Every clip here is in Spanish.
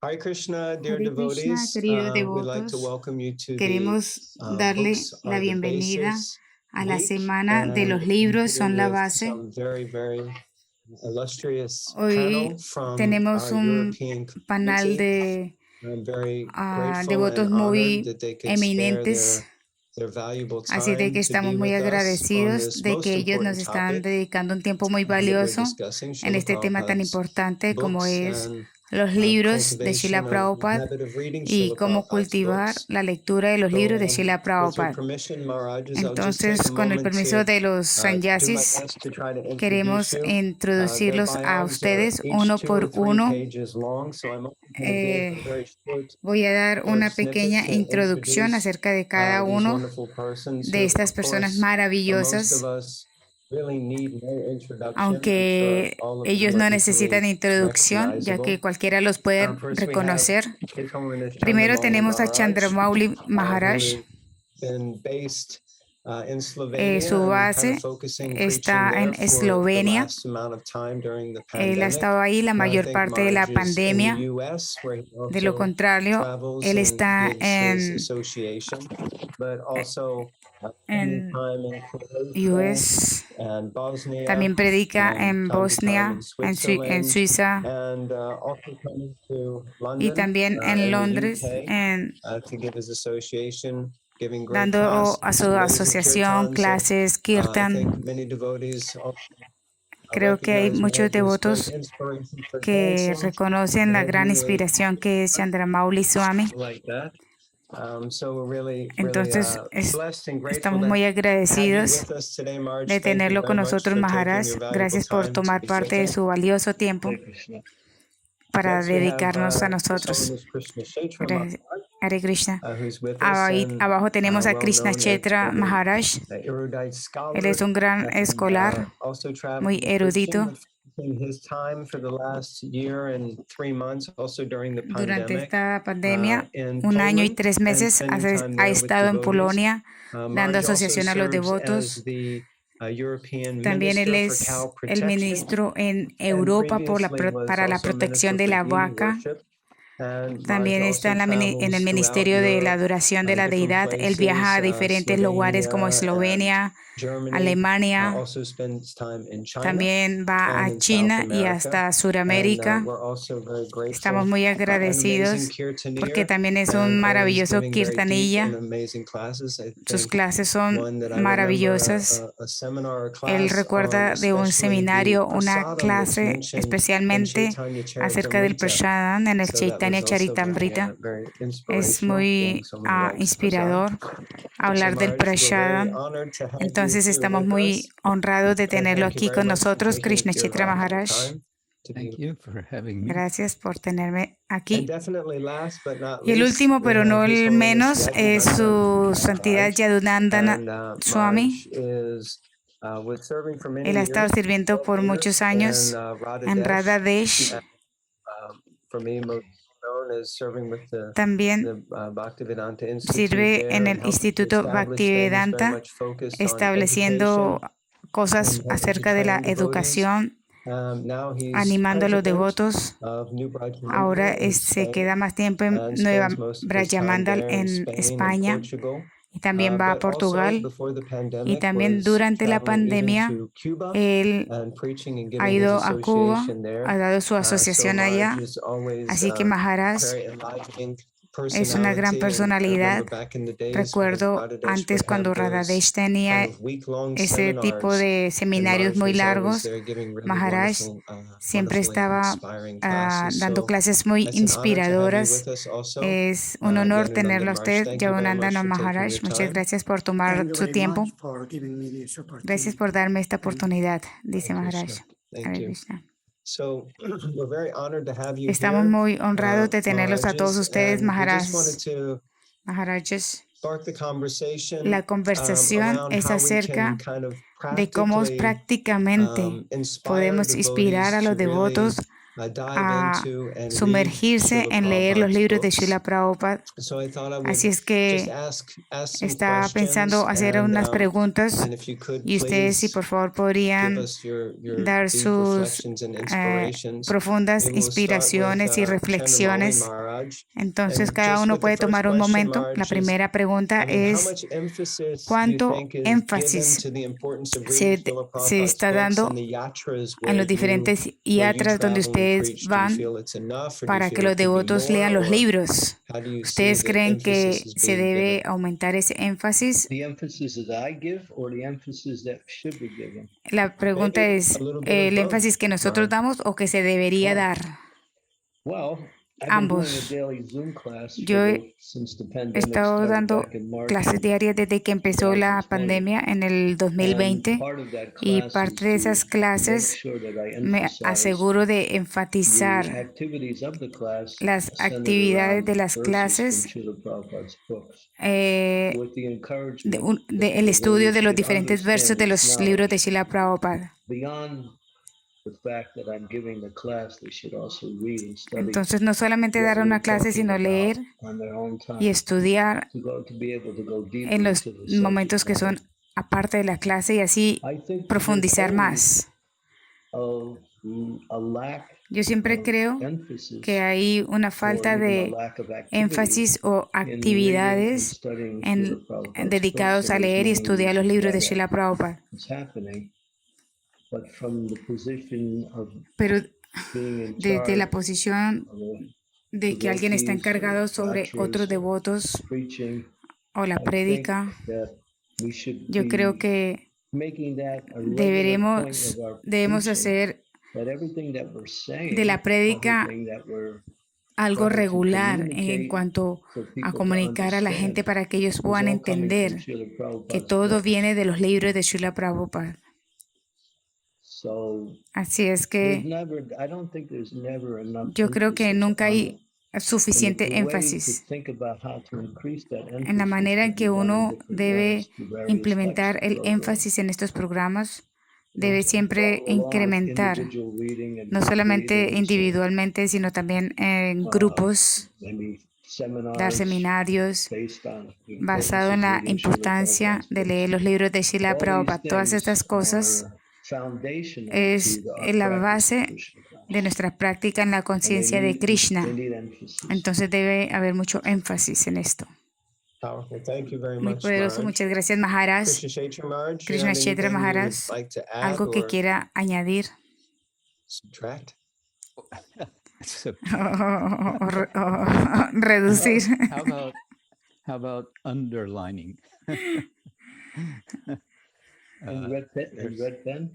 Hare Krishna, dear Hare Krishna, devotees. queridos We'd like to devotos, welcome you to the queremos darle Books la Are the bienvenida Basis a la week, semana de and los I'm libros here son la with base. some very illustrious panel Hoy from tenemos our un European panel community. de I'm very grateful and devotos honored muy that they could spare eminentes, their valuable así de time que to estamos be muy with us on agradecidos this de que most ellos nos important están topic dedicando un tiempo muy that we're valioso discussing, en Srila este tema tan Prabhupada's importante como books es and los libros de cultivation Srila of the Prabhupada habit of reading y Srila cómo Prabhupada's cultivar books. la lectura de los libros de So, Srila with your Prabhupada. permission, Maharajas, I'll just take a Entonces, con el moment permiso to de los do my sannyasis, best to try to introduce queremos you. Their introducirlos a bios are ustedes each uno 2 or por 3 uno. pages long, so I'm only going to give a very Voy a dar short una snippet pequeña to introducción introduce acerca de cada these uno wonderful persons de who, estas of personas course, most of maravillosas, us really need no introduction. I'm sure aunque all of you ellos are no necesitan easily introducción, ya que recognizable. cualquiera los puede First, we have reconocer. Ekamanis Primero Chandramauli tenemos a Maharaj, Chandramauli who Maharaj. has been based in Slovenia Su and kind of base focusing preaching está there en for the Eslovenia. last amount of time during the Él ha pandemic. estado ahí la Now I mayor think parte de la Maharaj is in the pandemia. US, where he De lo also contrario, travels él and está gives his en association, but also spending en time in Croatia US, and Bosnia, también predica and en time to time in Bosnia, en Switzerland, Suiza and also coming to y London también en in the Londres, UK to give his association, giving great dando a su classes of asociación kirtans, and clases I think kirtan. many devotees also Creo que hay recognize muchos Maharaj's great devotos inspiration for que dancing. reconocen la gran inspiración que es Chandramauli Swami. Like that. So we're really Entonces, blessed and grateful estamos to muy have you agradecidos with us today, Maharaj. de Thank you tenerlo con very much nosotros, for taking Maharaj. your valuable Gracias por time to tomar be parte de present. su valioso tiempo para Next, we have dedicarnos a His nosotros. Holiness Krishna Kshetra Gracias. Hare Krishna. who's with us, Ahí and abajo tenemos a well Krishna known as Kshetra an Maharaj. erudite Él scholar, es un gran and escolar, also muy traveling preaching, erudito. but focusing his time for the last year and 3 months, also during the Durante pandemic, esta pandemia, in 1 año y Poland, 3 and meses spending time ha there with estado en devotees. Polonia dando Maharaj also asociación a los serves as devotos. the European También él Minister for es Cow el Protection, ministro en and Europa previously was para la also protección Minister de for la Deity vaca. Worship. And También Maharaj está also en el travels throughout ministerio de la Europe, adoración de la different deidad. Él viaja a places, diferentes lugares como Slovenia and Eslovenia, Germany. Alemania. Also spends time in China También va and a in South China y America. hasta And Suramérica. we're also very Estamos grateful. muy An amazing agradecidos porque kirtaneer también es un and always maravilloso giving very deep and kirtanilla. amazing classes. I Sus think clases son one that I remember maravillosas. a seminar or Él class on recuerda de un especially the seminario, una prasadam that's clase mentioned in especialmente Chaitanya acerca del Charitamrita. prasadam en el So that was Chaitanya also Charitamrita. very Es inspirational, getting muy so many rites of prasadam. inspirador So hablar del Maharaj, we're very prasadam. honored to have you Entonces here estamos with muy us, honrados de and tenerlo thank you aquí very con much for nosotros, taking Krishna your Chitra valuable Maharaj. time to be Thank you for having me. Gracias por tenerme And aquí. definitely last but not Y el least, último, we pero have no His el Holiness menos, es Yadunandan su santidad Maharaj. Yadunandana And Swami. Maharaj is was serving for many Él ha estado years, sirviendo 12 por muchos years años in en Radha Radha Desh. Desh. For me, most known as serving with the También Bhaktivedanta Institute sirve en there and el helping to Instituto establish things very Bhaktivedanta, much focused on estableciendo education cosas and helping to acerca de la train devotees. educación, Now he's animando a los president devotos. of New Ahora Brajamandal in se Spain queda más tiempo en and Nueva spends most of his time Brajamandal there in en Spain and España Portugal. y también va a But also Portugal. before the Y pandemic también was durante la traveling even pandemia, to Cuba él and preaching and ha giving his ido a Cuba, association there. ha dado su So asociación Maharaj allá. is always Así que Maharaj very enlivening es una gran personality, and I remember personalidad. back in the days when Recuerdo Radha Desh would antes cuando have those Radhadesh kind tenía of week-long ese tipo seminars, de and seminarios Maharaj muy was always largos. there giving really Maharaj siempre wonderfully estaba inspiring classes. dando So clases muy it's an honor to have you inspiradoras. with us also. Es un honor Yadunandan tenerlo a Maharaj, usted, thank you very much Yadunandana for taking Maharaj. your Muchas time. gracias por tomar Thank you su very tiempo. much for giving me this Gracias opportunity. por darme esta Thank you. oportunidad, dice Hare Maharaj. Krishna. Thank Hare you. Krishna. So we're very honored to have you Estamos here, muy honrados de tenerlos a todos Maharajas, ustedes, and we just wanted Maharajas. to Maharajas. spark the conversation La conversación around es how we can acerca kind of de cómo practically prácticamente inspire podemos inspirar a los devotees to really devotos a sumergirse en leer los libros de Srila Prabhupada. Así es que estaba pensando hacer unas preguntas y ustedes, si por favor podrían dar sus profundas inspiraciones y reflexiones. Entonces cada uno puede tomar un momento. La primera pregunta es: ¿cuánto énfasis se está dando en los diferentes yatras donde ustedes van para que los devotos lean los libros? ¿Ustedes creen que se debe aumentar ese énfasis? La pregunta es: ¿el énfasis que nosotros damos o que se debería dar? Ambos. Yo he estado dando clases diarias desde que empezó la pandemia en el 2020 y parte de esas clases me aseguro de enfatizar las actividades de las clases, el estudio de los diferentes versos de los libros de Srila Prabhupada. Entonces, no solamente dar una clase, sino leer y estudiar en los momentos que son aparte de la clase y así profundizar más. Yo siempre creo que hay una falta de énfasis o actividades dedicados a leer y estudiar los libros de Srila Prabhupada. Pero desde la posición de que alguien está encargado sobre otros devotos o la prédica, yo creo que debemos hacer de la prédica algo regular en cuanto a comunicar a la gente para que ellos puedan entender que todo viene de los libros de Srila Prabhupada. Así es que yo creo que nunca hay suficiente énfasis en la manera en que uno debe implementar el énfasis en estos programas. Debe siempre incrementar, no solamente individualmente, sino también en grupos, dar seminarios basado en la importancia de leer los libros de Srila Prabhupada. Todas estas cosas es la base de nuestra práctica en la conciencia de Krishna. Entonces debe haber mucho énfasis en esto. Muy poderoso. Muchas gracias, Maharaj. Krishna Kshetra Maharaj, ¿algo que quiera añadir? o reducir. How about underlining? In red pen?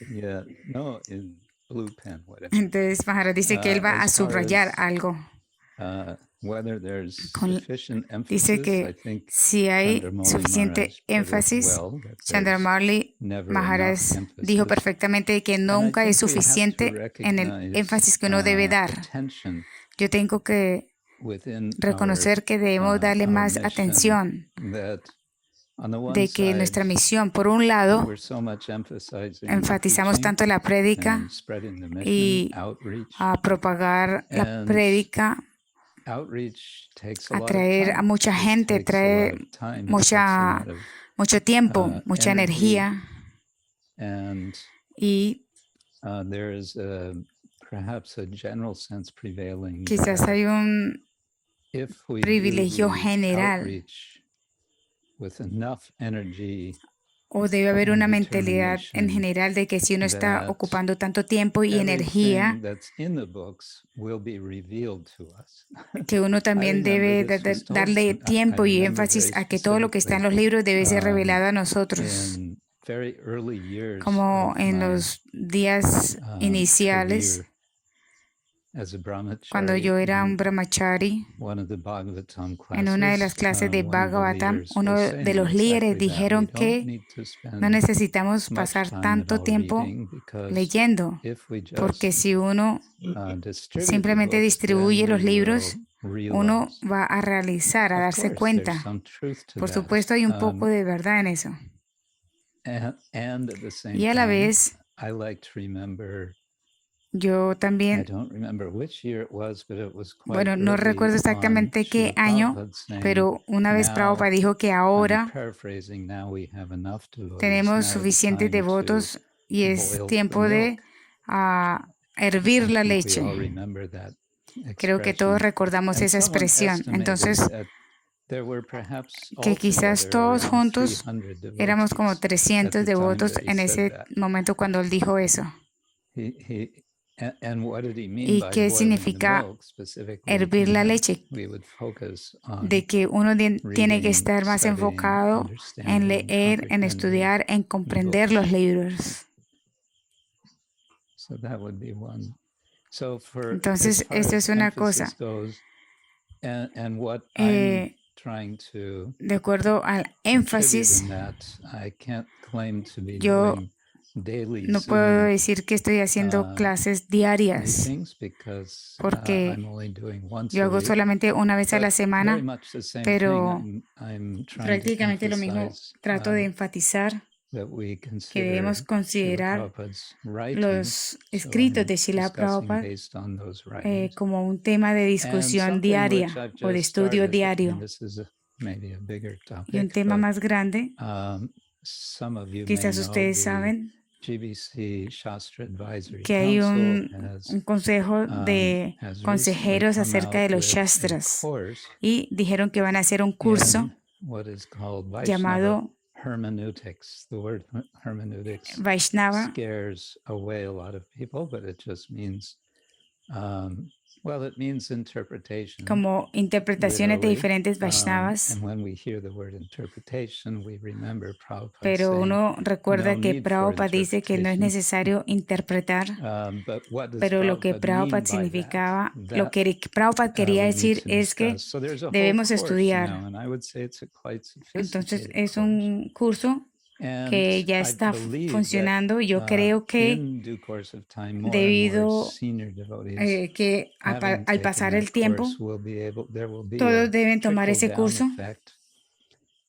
Yeah, no, in blue pen, whatever. Entonces Maharaj dice que él va a subrayar algo. Dice que si hay suficiente énfasis, Chandramauli Maharaj dijo perfectamente que nunca es suficiente en el énfasis que uno debe dar. Yo tengo que reconocer que debemos darle más atención, de que nuestra misión, por un lado, enfatizamos tanto la prédica y a propagar la prédica, atraer a mucha gente, trae mucho tiempo, mucha energía, y quizás hay un privilegio general, o debe haber una mentalidad en general de que si uno está ocupando tanto tiempo y energía, que uno también debe darle tiempo y énfasis a que todo lo que está en los libros debe ser revelado a nosotros. Como en los días iniciales, cuando yo era un brahmachari, en una de las clases de Bhagavatam, uno de los líderes dijeron que no necesitamos pasar tanto tiempo leyendo, porque si uno simplemente distribuye los libros, uno va a realizar, a darse cuenta. Por supuesto, hay un poco de verdad en eso. Y a la vez, Yo I también, don't remember which year it was, but it was quite bueno, no early recuerdo on. exactamente qué Srila año, Prabhupada saying, pero una vez now, Prabhupada dijo que I'm ahora paraphrasing, now we have enough devotees. tenemos Now it's suficientes time to devotos y es boil the tiempo de milk. hervir I la think we leche. all remember that Creo que todos expression. recordamos And esa someone expresión. estimated Entonces, that there were perhaps que quizás altogether todos around juntos 300 éramos como devotees at 300 the time devotos that he en said ese that. momento cuando él dijo eso. And what did he mean ¿Y by qué boiling the significa milk specifically? hervir la leche? We would focus De on que uno tiene que reading, estar más studying, enfocado en understanding, leer, en comprehending estudiar, en the comprender books. los libros. So that would be one. So for as Entonces, far esto as es una emphasis cosa. goes, and what I'm trying to De acuerdo al attribute énfasis, in that, I can't claim to be yo doing daily no puedo Zoom decir que estoy haciendo clases diarias, meetings because porque I'm only doing once yo a hago week. solamente una vez a la But very semana, much the same pero thing. I'm trying to prácticamente lo mismo emphasize trato de enfatizar that we que debemos consider Srila considerar Prabhupada's writings. los So escritos I'm de Srila discussing Prabhupada based on those writings. como un tema de And discusión something which diaria I've o de just estudio started, diario. and this is maybe a bigger Y un topic, tema but más grande, some of you may quizás know ustedes the saben GBC Shastra Advisory que hay Council un consejo de has recently consejeros come acerca de out los with a Shastras course y dijeron que van a hacer un curso in what is called Vaishnava llamado hermeneutics. The word hermeneutics Vaishnava, scares away a lot of people, but it just means, well, it means interpretation. como interpretaciones de Literally. diferentes Vaishnavas, And when we hear the word interpretation, we remember Prabhupada pero saying, uno recuerda no que need for Prabhupada dice que no es interpretation. necesario interpretar, But what does pero lo que Prabhupada mean Prabhupada by significaba, that? lo que Prabhupada quería We need decir to es que discuss. So there's a whole debemos course estudiar. now, and I would say it's a quite Entonces sophisticated es course. un curso And que ya I está believe that funcionando. Yo creo que in due course of time, more and more debido senior devotees que having al taken pasar that el tiempo, course there will be todos a deben tomar ese trickle-down curso effect.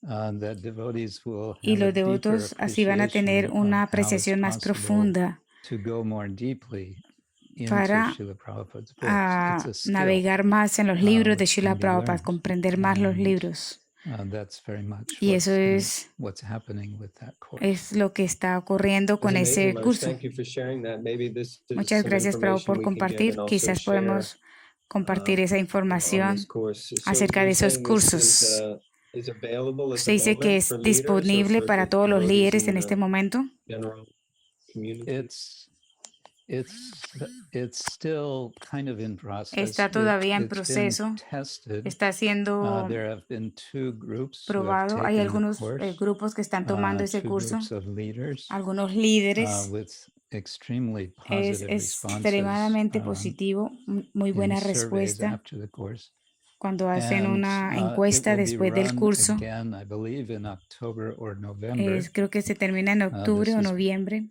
That devotees will y have a los deeper devotos así van a tener appreciation una of how it's apreciación más possible profunda to go more deeply into para Srila Prabhupada's books. It's a skill navegar más en los libros de which Srila can be Prabhupada, learned. comprender más los And libros. that's very much Y eso es what's happening with that course. es lo que está ocurriendo con That's amazing, ese Maharaj. curso. Thank you for sharing that. Maybe this is Muchas some gracias, Prabhupada, por information we can get compartir. and also Quizás share podemos compartir esa on información this course. So acerca de you're esos saying this cursos. is available at Usted the dice que moment es for leaders or disponible for para the todos los devotees líderes in en este momento. general community? It's still kind of in process. Está todavía en It's been proceso. tested. Está siendo There have been 2 groups who have probado. Hay taken the algunos course, grupos que están tomando ese 2 curso. groups of leaders Algunos líderes. with extremely Es positive responses extremadamente positivo, muy buena in surveys respuesta after the course. cuando hacen And una it encuesta will be después del run curso. again, I believe, in October or November. Creo que se termina en octubre This o is noviembre.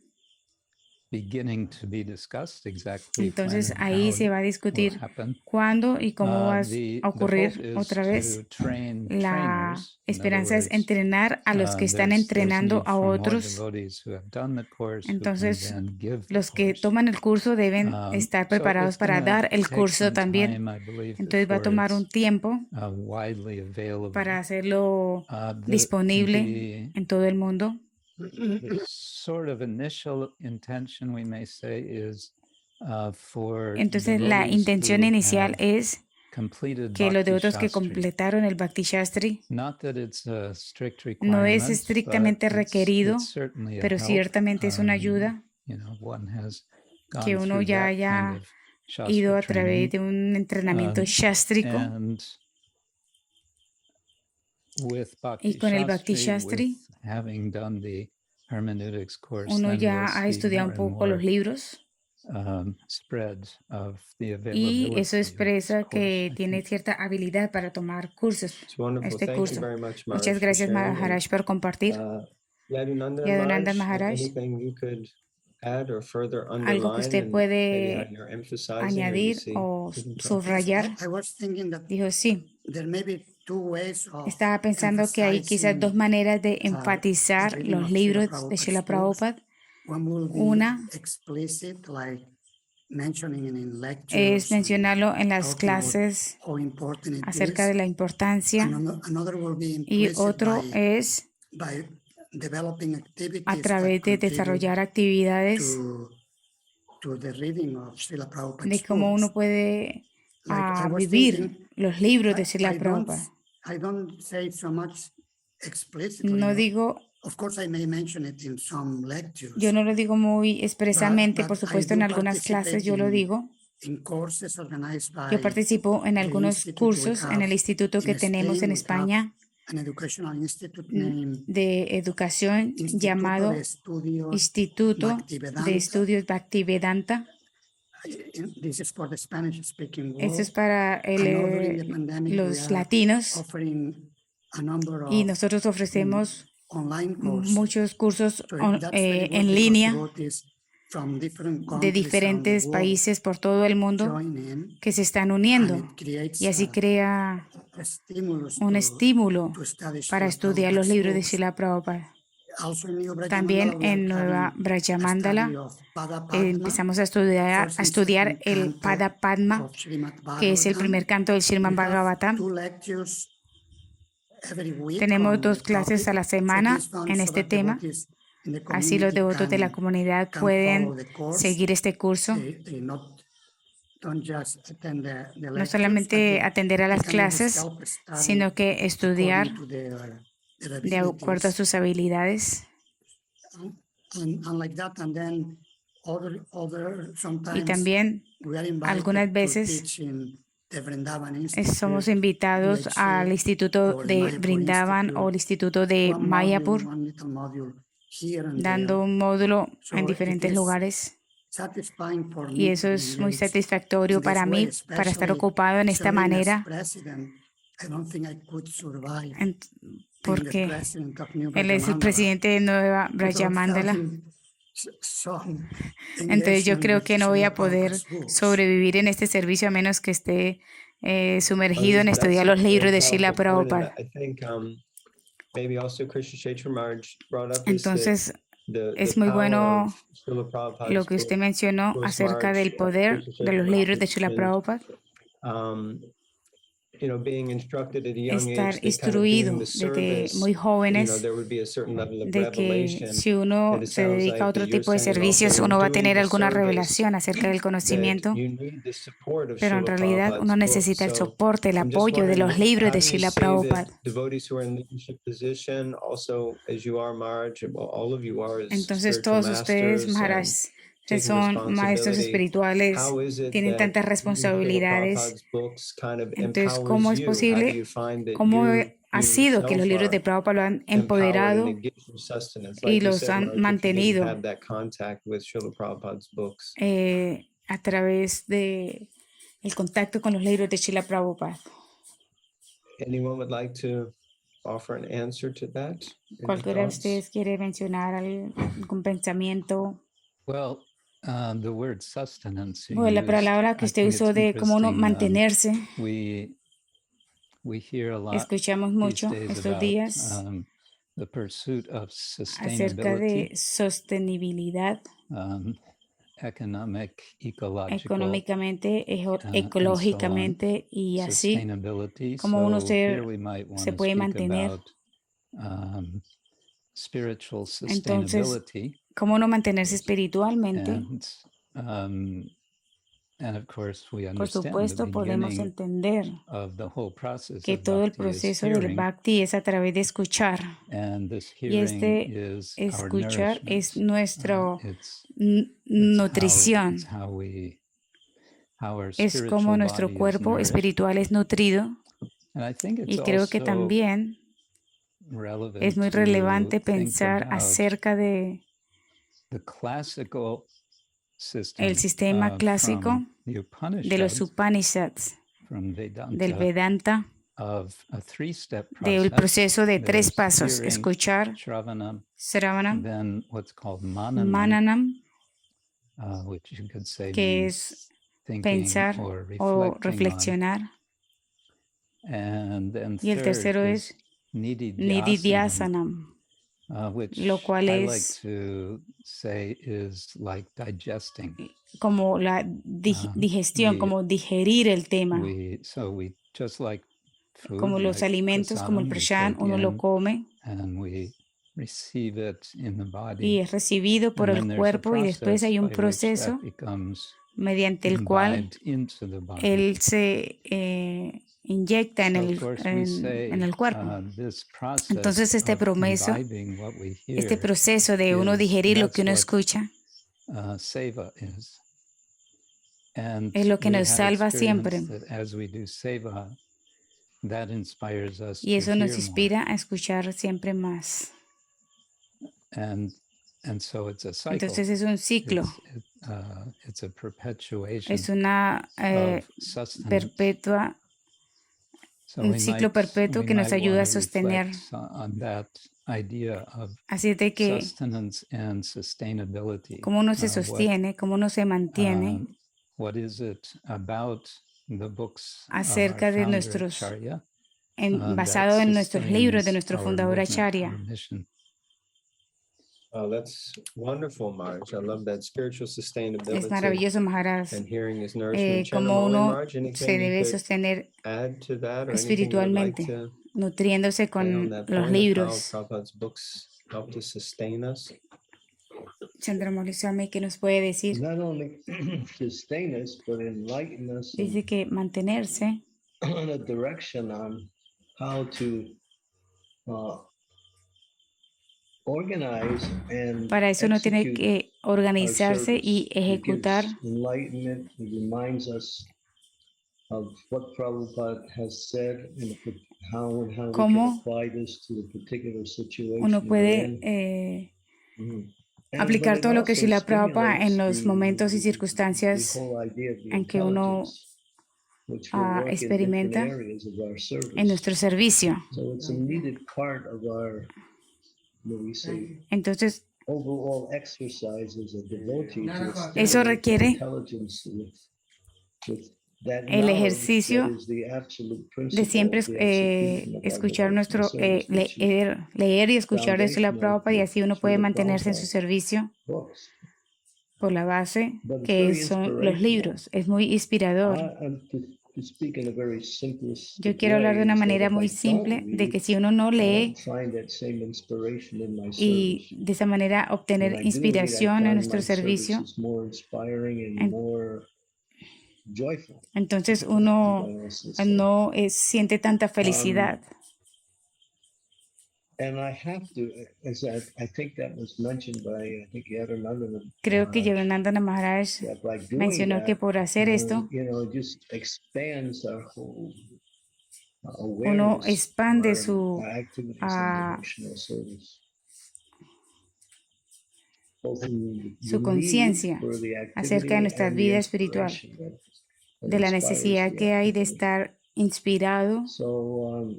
beginning to be discussed exactly Entonces when and ahí how se va a it will discutir happen. cuándo y cómo va The a ocurrir hope is otra vez. to train La trainers. In other esperanza es words, entrenar a los que están there's entrenando need a for more otros. devotees who have done the course who can Entonces, then give the los que course. toman el curso deben estar So preparados it's para gonna dar el take curso some también. time, I believe, Entonces va a before tomar un it's tiempo widely available. para hacerlo The disponible en todo el mundo. sort of initial intention, we may say, is for Entonces la devotees intención who inicial have es completed que los Bhakti devotos que Shastri. completaron el Bhakti Shastri Not that it's a strict no es requirement, estrictamente but requerido, it's certainly a pero help. ciertamente es una ayuda One has gone que uno through ya that kind haya of Shastra ido a través training. de un entrenamiento shastrico. And with Y Bhakti con el Bhakti Shastri, with Shastri, having done the hermeneutics course, uno then ya we'll ha see estudiado more un and poco los more libros spread of the y availability eso of this expresa course, que I tiene think. cierta habilidad para tomar cursos, It's wonderful. este Thank you curso. very much, Maharaj, Muchas for gracias, sharing. Maharaj, por compartir. Yadunandan Yadunandan Maharaj, Maharaj, anything you could add or further algo que underline usted and maybe how puede you're emphasizing or you añadir see o hidden topics? subrayar. I was thinking that Dijo sí. there may be 2 ways of Estaba pensando que hay quizás 2 maneras de enfatizar reading los of Srila libros de Prabhupada's Srila books. Prabhupada. One will be Una explicit, like mentioning in lectures es mencionarlo en las talking about clases how important it acerca is. de la importancia, Another will be y implicit otro es by developing a activities través that de contribute desarrollar actividades to the reading of Srila de Prabhupada's cómo uno books. puede Like I was vivir thinking, los libros de Srila Prabhupada. I don't say so much explicitly. No digo, Of course, I may mention it in some lectures. yo no lo digo muy expresamente, por but I supuesto do en algunas clases yo lo participate digo. in courses organized Yo by participo en the algunos institute we cursos en have el instituto que in tenemos Spain. en We have España an educational institute named de educación Instituto llamado de Estudios Instituto de Bhaktivedanta. Estudios Bhaktivedanta. This is for the Spanish-speaking world. Esto es para And now during the pandemic, we los are latinos, offering a number y of nosotros ofrecemos online courses. muchos cursos So that's very good en because línea devotees from different de countries around the diferentes world países por todo el mundo join in, que se están and uniendo, it creates y así crea a stimulus un estímulo to study para Srila estudiar los Prabhupada's libros de books. Srila Prabhupada. Also in New Braja También Mandala, we are en Nueva having Braja a Mandala study of Pada Padma, empezamos a estudiar first and second el canto Pada Padma, of Srimad que es el Bhagavatam. primer canto del Srimad We have Bhagavatam. 2 lectures every week Tenemos on 2 the clases a la topic. So semana this one, en so este that tema. devotees in the Así los community devotos de la comunidad can follow pueden the course. seguir este curso. They don't just attend the No lectures, solamente but atender a they las can always clases, self-study sino que estudiar according to their de acuerdo a abilities. sus habilidades. And like that, and then other Y sometimes también we are invited algunas to veces teach in the Vrindavan somos Institute, invitados al VHA, Instituto or de Mayapur Brindavan Institute, o el Instituto de one Mayapur, little module here and dando there. un módulo So en it diferentes is lugares. satisfying for Y me eso to be es muy engaged satisfactorio in this para way, mí, para estar especially ocupado en esta serving as manera, president. I don't think I could survive en- being the porque president of New él es el Brajamandala presidente de Nueva Braja without Mandala. having some Entonces yo engagement creo with que no voy Srila a poder Prabhupada's books. sobrevivir en este servicio a menos que esté sumergido en That's estudiar los a very libros de Srila powerful point, and Prabhupada. I think maybe also Krishna Chaitra Maharaj brought up is that Entonces the es muy power bueno of Srila lo Prabhupada's que usted book, mencionó Ghost acerca March, del poder Krishna de Chaitra los libros de Srila Maharaj, Prabhupada. um, being instructed at a young Estar age that kind of doing instruido the desde service, muy jóvenes there would be a certain level of de que revelation. si uno And it se sounds dedica a like otro that you're tipo de saying also servicios, in uno va a doing tener the alguna service revelación acerca del that conocimiento, you need the support of pero en Srila realidad Prabhupada's uno books. necesita el So soporte, el I'm just apoyo de los wondering, libros how de do you Srila say Prabhupada. that devotees who are in leadership position, also as you are, Maharaj, well, all of you are as Entonces spiritual todos ustedes, masters and Maharaj, que taking son maestros responsibility, espirituales, how is it tienen that tantas Srila responsabilidades. Prabhupada's books kind of Entonces, empowers ¿cómo es you? How do posible? you find that ¿Cómo ha you sido que los yourself libros de are Prabhupada lo han empowered and empoderado it gives you sustenance? y Like you los said, han Maharaj, if you didn't mantenido have that contact with Srila Prabhupada's books. a través de el contacto con los libros de Srila Prabhupada? Anyone would like to offer an answer to that? Any ¿Cualquiera de thoughts? ustedes quiere mencionar algún pensamiento? Well, the word sustenance you Bueno, la used, palabra que I usted think usó it's de cómo uno interesting. mantenerse, We hear a lot escuchamos these mucho days estos about días the pursuit of acerca de sustainability, sostenibilidad economic, ecological, económicamente, and so on. ecológicamente y así Sustainability. como uno So here we might want se to puede speak mantener. about spiritual Entonces, sustainability, cómo uno mantenerse espiritualmente. and of course we Por understand the supuesto, podemos beginning entender of the whole process que of todo el bhakti is proceso del hearing, bhakti es a través de escuchar. and this Y hearing este is our escuchar es nourishment. nuestra It's nutrición. how our Es como spiritual nuestro body is cuerpo nourished. espiritual es nutrido. And I think it's Y creo que also también relevant es muy to relevante think pensar about acerca de the classical system el sistema clásico from the de los Upanishads, Upanishads, from del Vedanta, Vedanta, of a three-step del process. proceso de 3 There's pasos: hearing, escuchar, Shravanam, Sravanam, then what's called Mananam, Mananam, which you could say que means es thinking pensar or o reflecting on. reflexionar. And then Y el third tercero is es Nididhyasanam, Nididhyasanam, which lo cual I like es to say is like digesting. como la digestión, we- como digerir el tema. So we just like food, Como los like alimentos, como el prasadam, we prashan, take uno lo in come and we receive it in the y body. es recibido por And el then there's a cuerpo y después process hay un by which that proceso becomes mediante el cual imbibed into the body. él se inyecta en So of el, course we say en el cuerpo. this process Entonces este of proceso, imbibing what we este hear proceso de uno digerir lo que uno that's what escucha seva is. And es lo que we nos have salva siempre. experienced that as we do seva, that inspires us Y to eso hear nos more. inspira a escuchar siempre más. And so it's a cycle. Entonces es un ciclo, It's a perpetuation es una of sustenance. perpetua, So un we ciclo might- perpetuo we que nos might ayuda a wanna sostener. reflect on that idea of Así de que sustenance and sustainability. cómo uno se sostiene, cómo uno se mantiene What is it about the books of our acerca de founder, nuestros, Acharya, basado that en nuestros libros de sustains nuestro our fundador movement, Acharya. our mission? Oh, that's wonderful, Marge. I love that spiritual Es sustainability maravilloso, Maharaj, and hearing his nourishment. cómo Chandramauli, uno Marge, se anything you debe could sostener add to that or anything you would like espiritualmente, to nutriéndose say on con that los point of how libros. Prabhupada's books help to sustain us? Chandramauli Swami, ¿qué nos puede decir? Not only sustain us, but enlighten us Dice que mantenerse on a direction on how to organize and para eso uno tiene execute que our organizarse service. y It gives ejecutar. enlightenment. It reminds us of what Prabhupada has said and how we can Cómo apply this to the particular situation uno we're puede in. But aplicar it todo lo que also Srila Prabhupada en stimulates los momentos y the circunstancias whole idea of the en que uno intelligence, which will work in different experimenta areas of our service. en nuestro servicio. So it's a needed part of our, what we say, Entonces, overall exercises of devotee to eso stimulate requiere intelligence with that el knowledge ejercicio that is the absolute de principle siempre of the execution of our escuchar devotional service, which is leer y escuchar de Srila foundational Prabhupada y así uno to puede Srila mantenerse en su Prabhupada's servicio books. por la base But it's que very son los inspirational. libros. Es muy inspirador. To speak in a very simplistic Yo quiero hablar de way, una is that manera if I muy don't simple de read, que si uno no I lee don't find that same inspiration in my y service. de esa manera When obtener I do read, I inspiración en find nuestro my service servicio, is more inspiring and En- more joyful. entonces uno I also say. no siente tanta felicidad. And I have to, as I think that was mentioned by, I think Yadananda, Creo que Yogananda Maharaj that by doing mencionó que that, por hacer esto, it just expands our whole uno awareness expande of su our activities ah, in devotional service. Both in the su need conciencia for the acerca de activity nuestra and the vida espiritual, inspiration that de la inspires necesidad the que hay de activity. estar inspirado, So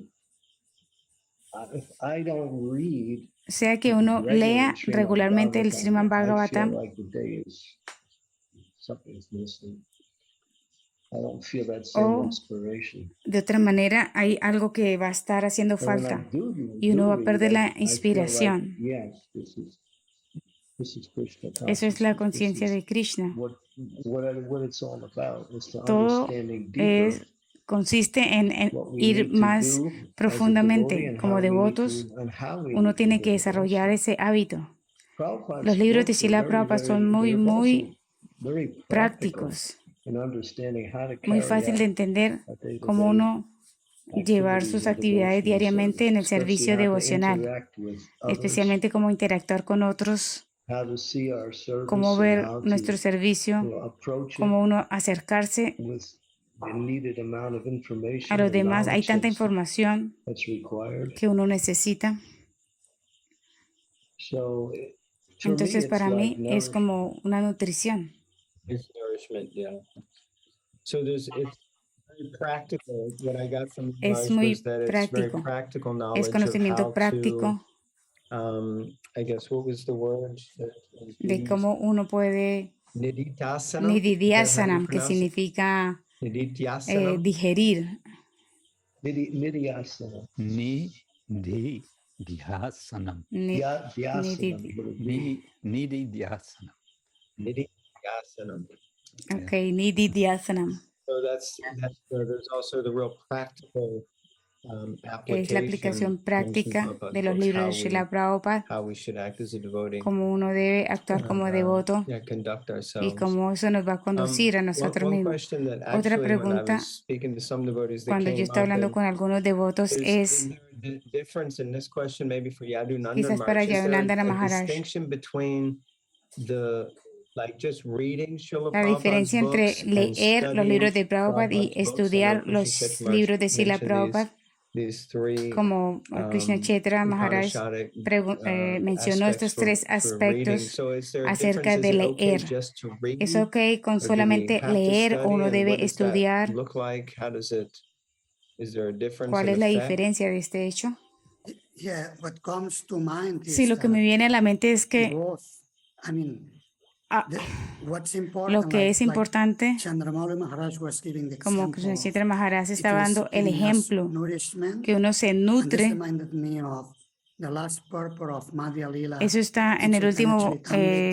if I don't read sea que uno lea regularmente el Srimad I feel Bhagavatam, like the day is something's missing. I don't feel that same o inspiration. de otra manera hay algo que va a estar haciendo And when I falta do y uno va a read, perder la I feel like, inspiración. yes, this is Krishna Eso es la consciousness. conciencia This de is Krishna. what it's all about, is to Todo understanding deeper consiste en what we ir need to más do as a devotee profundamente. and Como how we need devotos, to, and how we uno need to tiene do que it desarrollar also. ese hábito. Prabhupada's Los libros de books are Srila very, Prabhupada son very, muy, they're muy also very practical prácticos, in understanding how to muy carry fácil de out entender a day-to-day cómo uno llevar activities sus of actividades devotional diariamente en el service, especially servicio how to devocional, interact with others, especialmente cómo interactuar con otros, how to see our cómo service and ver how nuestro servicio, to approach it cómo uno acercarse with the needed amount of a information los and demás. Hay knowledge tanta información that's required. que uno necesita. So for me, Entonces, it's para like mí es como una nutrición. It's nourishment, yeah. So it's very practical. What I got from Es Marge muy was that it's very práctico. practical Es knowledge of conocimiento how práctico to, I guess, what was the word that was de used? cómo uno puede Nididhyasana? Is that how you nididhyasanam, que pronounce it? significa Nididhyasana? digerir. Nidhyasana. Ni, di, Dhyasanam. Dhyasanam, Guruji. Nidhi Dhyasanam. Nididhyasanam. Ok, Nidhi Dhyasanam. So there's also the real practical Es la application aplicación from práctica Prabhupada's de los books, libros de Srila Prabhupada, how we should act as a devotee, cómo uno debe actuar como devoto conduct y ourselves. cómo eso nos va a conducir a nosotros One mismos. question that Otra actually, when I pregunta, was speaking to some devotees that cuando yo came estaba up, hablando con algunos devotos, is es there a difference in this question, maybe for Yadunanda quizás para Maharaj, is there Yadunandana a Maharaj, distinction between just reading Srila la Prabhupada's diferencia entre books and leer los studying libros de Prabhupada y Prabhupada's books? I know estudiar Krishna los Chaitra Maharaj libros de Srila mentioned Prabhupada, these three como Krishna Chaitra Maharaj Upanishadic mencionó estos tres for reading. aspectos So is there a acerca difference? de Is it okay leer. just to read? ¿Es ok con Or do we solamente have to leer o study? uno And debe what does that estudiar? look like? How does it, is there a difference ¿Cuál in es la effect? diferencia de este hecho? Yeah, what comes to mind Sí, is lo que me viene a la mente es que both, I mean, ah, what's lo important, que es importante, Chandramauli Maharaj was giving the como example Krishna of, Chaitra Maharaj it está is dando el giving us ejemplo, nourishment, que uno se and this nutre. reminded me of the last purport of Madhya Lila. Eso está en el último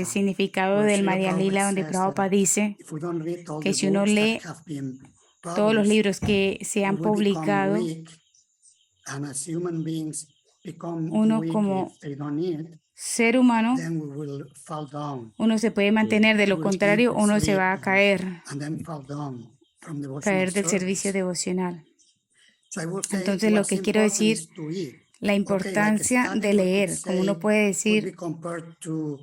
significado del Madhya Lila, donde Prabhupada dice If we don't read all que the si uno books that lee have been todos los published, libros que se han we will become publicado, weak, and as human beings become uno weak como if they don't eat, ser humano, then we will fall down uno se puede mantener, de lo We'll contrario, eat, uno se sleep, va a caer, and then fall down from devotional caer del servicio service. devocional. So I will say Entonces, lo what's que quiero important decir, is to eat. la importancia studying, de we could leer, como uno say, puede could decir, be compared to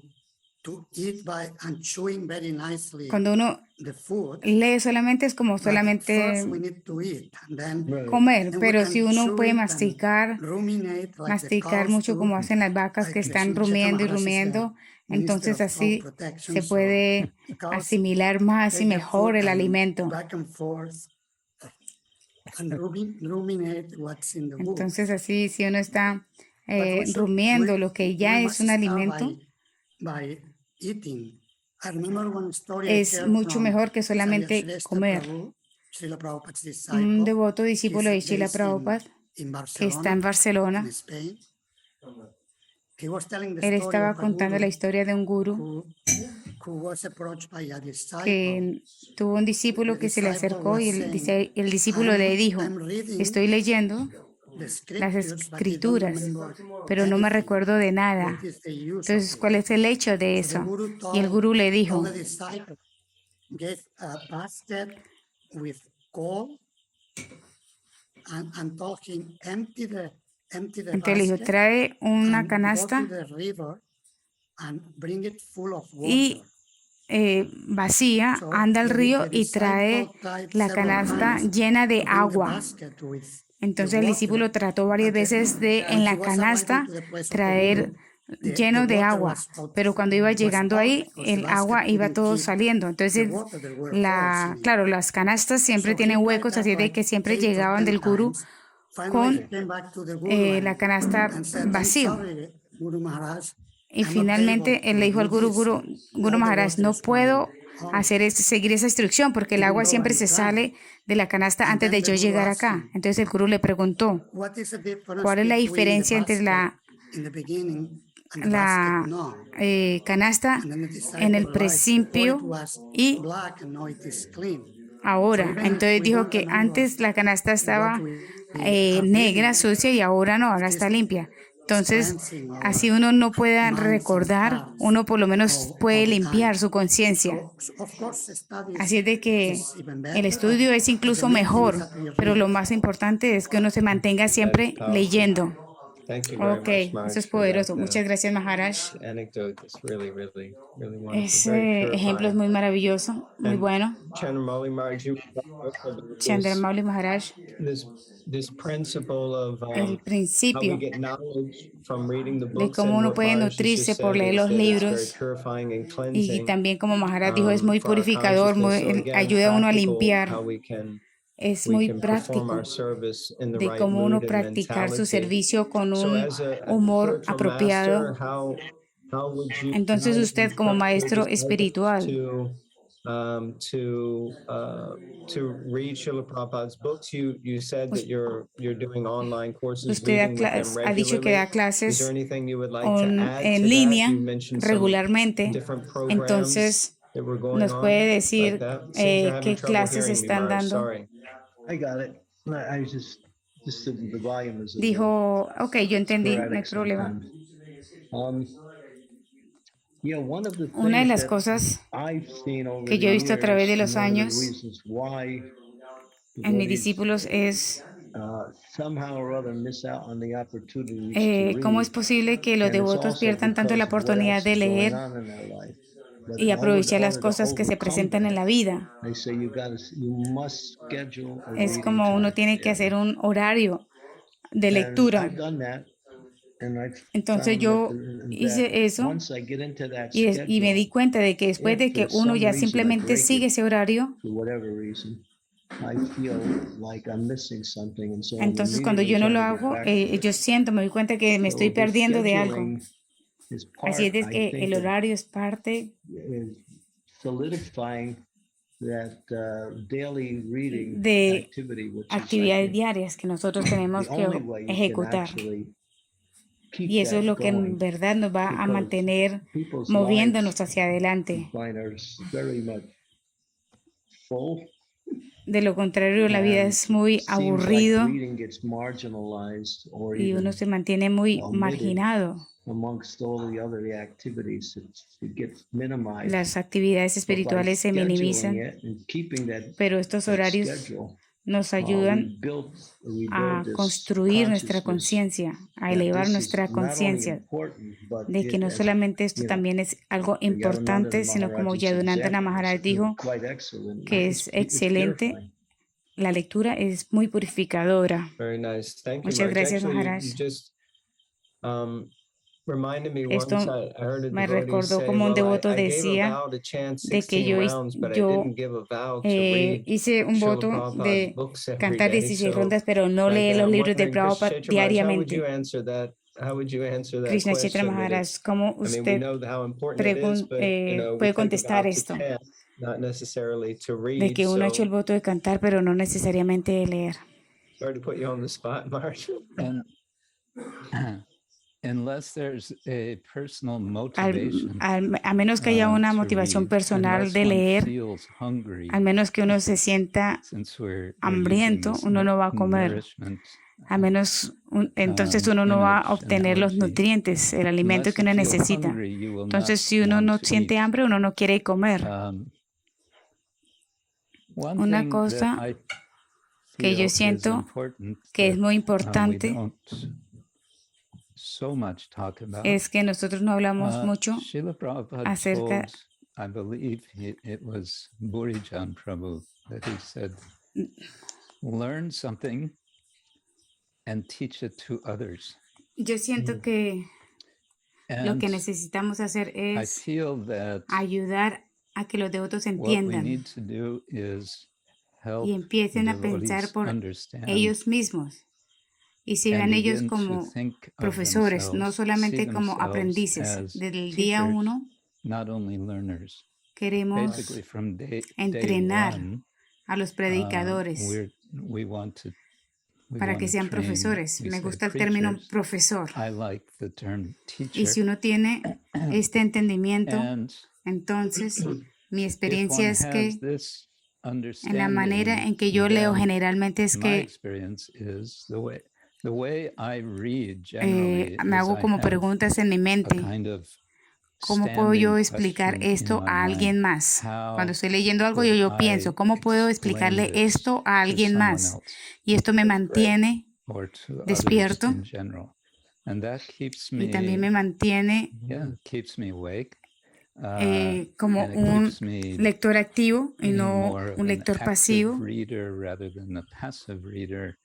eat by and chewing very nicely cuando uno the food. lee solamente es como But solamente first we need to eat, and then comer, we pero can si uno chew puede it and masticar, ruminate like the masticar cows mucho do, como hacen las vacas que like están Sri Chaitanya rumiendo y Maharaj is the rumiendo, Minister entonces of Crop así Protection, se so puede the cows asimilar más y take the mejor food el and alimento. back and forth and ruminate what's in the book. Entonces así, si uno está But rumiando lo que ya we es must un start alimento, by eating. I remember one story I es heard mucho from mejor que solamente Saryashrestha comer. Prabhu, Srila Prabhupada's Un disciple. devoto discípulo de He's Srila based Prabhupada, in que está en Barcelona, Barcelona, in Spain. He was telling the él story estaba of a contando la guru historia de un guru who was approached by a disciple. que tuvo un discípulo The que se le disciple acercó was y el discípulo le dijo, I'm reading estoy leyendo the las scriptures, but I don't escrituras, remember pero no me anything. recuerdo de nada. What is the use of Entonces, it?" ¿cuál es el hecho de So the eso? guru Y el gurú le dijo, told the disciple, gave a basket with coal and told him, empty the entonces le dijo, basket trae una and go canasta to the river and bring it full of y water. vacía, So anda al the río y disciple trae tried la several canasta times llena de to fill the agua. basket with the Entonces el discípulo water, trató varias but veces de when en he la was arriving canasta to the place of the traer guru, lleno de water agua, was out, pero cuando iba was llegando out ahí, because the el agua basket iba couldn't todo keep saliendo. the Entonces, water. There were holes in it. claro, las canastas siempre So he tienen tried huecos, that así de like que siempre 8 or llegaban 10 del gurú times. Finally, he con came back to the guru la canasta and said, "I'm vacío. sorry, Guru Maharaj, Y I'm not able finalmente él le to dijo al do this. Guru All the Maharaj, water no is puedo coming out." seguir esa instrucción porque el Even agua though siempre I'm se trying. sale de la canasta And antes then de the yo guru llegar asked acá. him, Entonces el Guru le preguntó, "What is the difference ¿cuál es la between the diferencia entre basket in the beginning and the la basket now?" canasta And then the en disciple el replied, "Before principio it was y black and now it is clean." ahora? So even if Entonces we dijo don't que remember antes la canasta what estaba we have negra, been, sucia y ahora no, ahora it está is limpia. Entonces, cleansing our así uno no pueda minds and recordar, hearts uno por lo menos puede all the limpiar time. su conciencia. So of course, studies Así es de que is even el better, estudio es but the incluso main thing is mejor, that we pero read. lo más importante es que uno se mantenga siempre powerful. leyendo. Thank you very Ok, much, eso Maharaj, es for that, poderoso. Muchas gracias, Maharaj. anecdote. It's really, really, really wonderful. Very Ese ejemplo es purifying. muy maravilloso, muy And bueno. Chandramauli Maharaj, you also Chandramauli Maharaj, this principle of el how we principio get knowledge from reading the de books, cómo and uno what puede Maharaj has nutrirse just por said leer is los that it's very libros purifying and y cleansing también como Maharaj dijo es muy for our purificador, consciousness. So muy, again, ayuda a uno a practical, limpiar, how we can es muy perform práctico our service in the de right cómo uno mood and practicar su mentality. servicio con So un as a humor spiritual apropiado. master, how would you Entonces usted como maestro espiritual, to read Srila Prabhupada's books? You said that you're doing online courses, Usted reading with them ha dicho que da regularly. Is there clases anything you would like to add to en that? línea You mentioned some regularmente. different programs Entonces, that were going ¿nos on puede like decir that. Seems you're having qué trouble clases hearing me, están Marge. dando? Sorry. I got it. I was just the volume is a little Dijo, ok, yo entendí, no hay sporadic problema. sometimes. Yeah, one of the Una de things las that cosas I've seen over que the yo he visto a través de years, los and one of the años reasons why en mis devotees, discípulos es somehow or other miss out on the opportunities to cómo read. es posible que los And it's devotos also pierdan tanto la because of what oportunidad else de is going leer on in their life. But y aprovechar las to cosas que se overcome presentan en that, la vida. they say you must schedule a Es reading como uno time. tiene que hacer un horario de And lectura. I've done that, and I've Entonces found yo that hice eso once I get into that y me di schedule, cuenta de que después de if que for uno some ya reason I simplemente break sigue it, ese horario, for whatever reason, I feel like I'm missing something, and so I'm entonces cuando immediately yo no lo trying to get hago, back to it. yo siento, me doy cuenta que me estoy So the perdiendo de algo. scheduling is Así part, es I que think, el of horario es parte solidifying that daily reading de activity, which is, I actividades think, diarias que nosotros tenemos the que only way you can ejecutar. actually keep Y eso es that lo que en going, verdad nos va a because mantener people's moviéndonos lives, hacia adelante. I find, are very much full, De lo contrario, la vida and es muy seems like aburrido reading gets marginalized or y uno even se mantiene muy omitted marginado. amongst all the other activities. It gets minimized. Las actividades But by espirituales se scheduling minimizan, it and keeping pero estos that horarios schedule, nos we ayudan build a this construir nuestra consciousness conciencia, a that elevar this nuestra is not only conciencia important, but de que no as solamente esto you know, también es algo Yadunandan importante, sino como Maharaj's Yadunandana example Maharaj is dijo, quite excellent. que It's es excelente. purifying. La lectura es muy purificadora. Very nice. Thank you, Muchas Marge. gracias, Actually, Maharaj. you just reminded me once. Esto I heard a me devotee recordó say, como un well, devoto I gave a decía vow to chant de que 16 rounds, but I didn't give a vow to read hice un Srila voto Prabhupada's de books every cantar day. 16 So, rondas, pero no like, leer los I'm libros de wondering, Krishna Prabhupada Chaitra Maharaj, how would you diariamente. answer that? How would you answer that Krishna Chaitra question? That Maharaj, it's, ¿cómo I mean, we usted know how important it is, but, you know, we puede take a vow contestar to esto? chant, not necessarily to De read. que uno ha hecho el So, voto de cantar, pero no necesariamente de leer. sorry to put you on the spot, Marge. And unless there's a personal motivation A menos que haya una to motivación read, personal unless de one leer, feels hungry, al menos que uno se sienta since we're hambriento, using this uno no va a comer. nourishment, A menos, entonces uno no va a obtener los nutrientes, el alimento unless que you uno feel necesita. hungry, you will Entonces, not si uno want no to siente eat. hambre, uno no quiere comer. One Una thing cosa that I que yo feel is siento important que es that, muy we importante don't so much talk about. es que nosotros no hablamos mucho Srila Prabhupada acerca, told, I believe it was Burijan Prabhu, that he said, learn something and teach it to others. yo siento que lo que And necesitamos hacer I es feel that ayudar a que los devotos what we entiendan need to do is help y empiecen a pensar devotees por understand ellos mismos y se and vean ellos begin to como think of profesores, no themselves, see solamente como themselves aprendices. as Desde el día teachers, uno not only learners. queremos Basically, from day entrenar one, a los predicadores we want to para que sean train, profesores. we Me say gusta el término preachers. profesor. I like the term Y teacher. si uno tiene este entendimiento, And entonces mi if experiencia one es has que this en la manera understanding, en que yo leo then generalmente es my que experience is the way I read generally me is hago I como have preguntas en mi a mente. kind of ¿Cómo puedo yo standing explicar question in esto my a alguien mind. más? Cuando How estoy leyendo algo, could yo pienso, I ¿cómo puedo explain explicarle this esto a to alguien someone más? else Y esto me mantiene or to others despierto in general? And that keeps y también me me, mantiene keeps me awake. como And it un keeps me lector activo y being no more of un an lector active pasivo reader rather than a passive reader.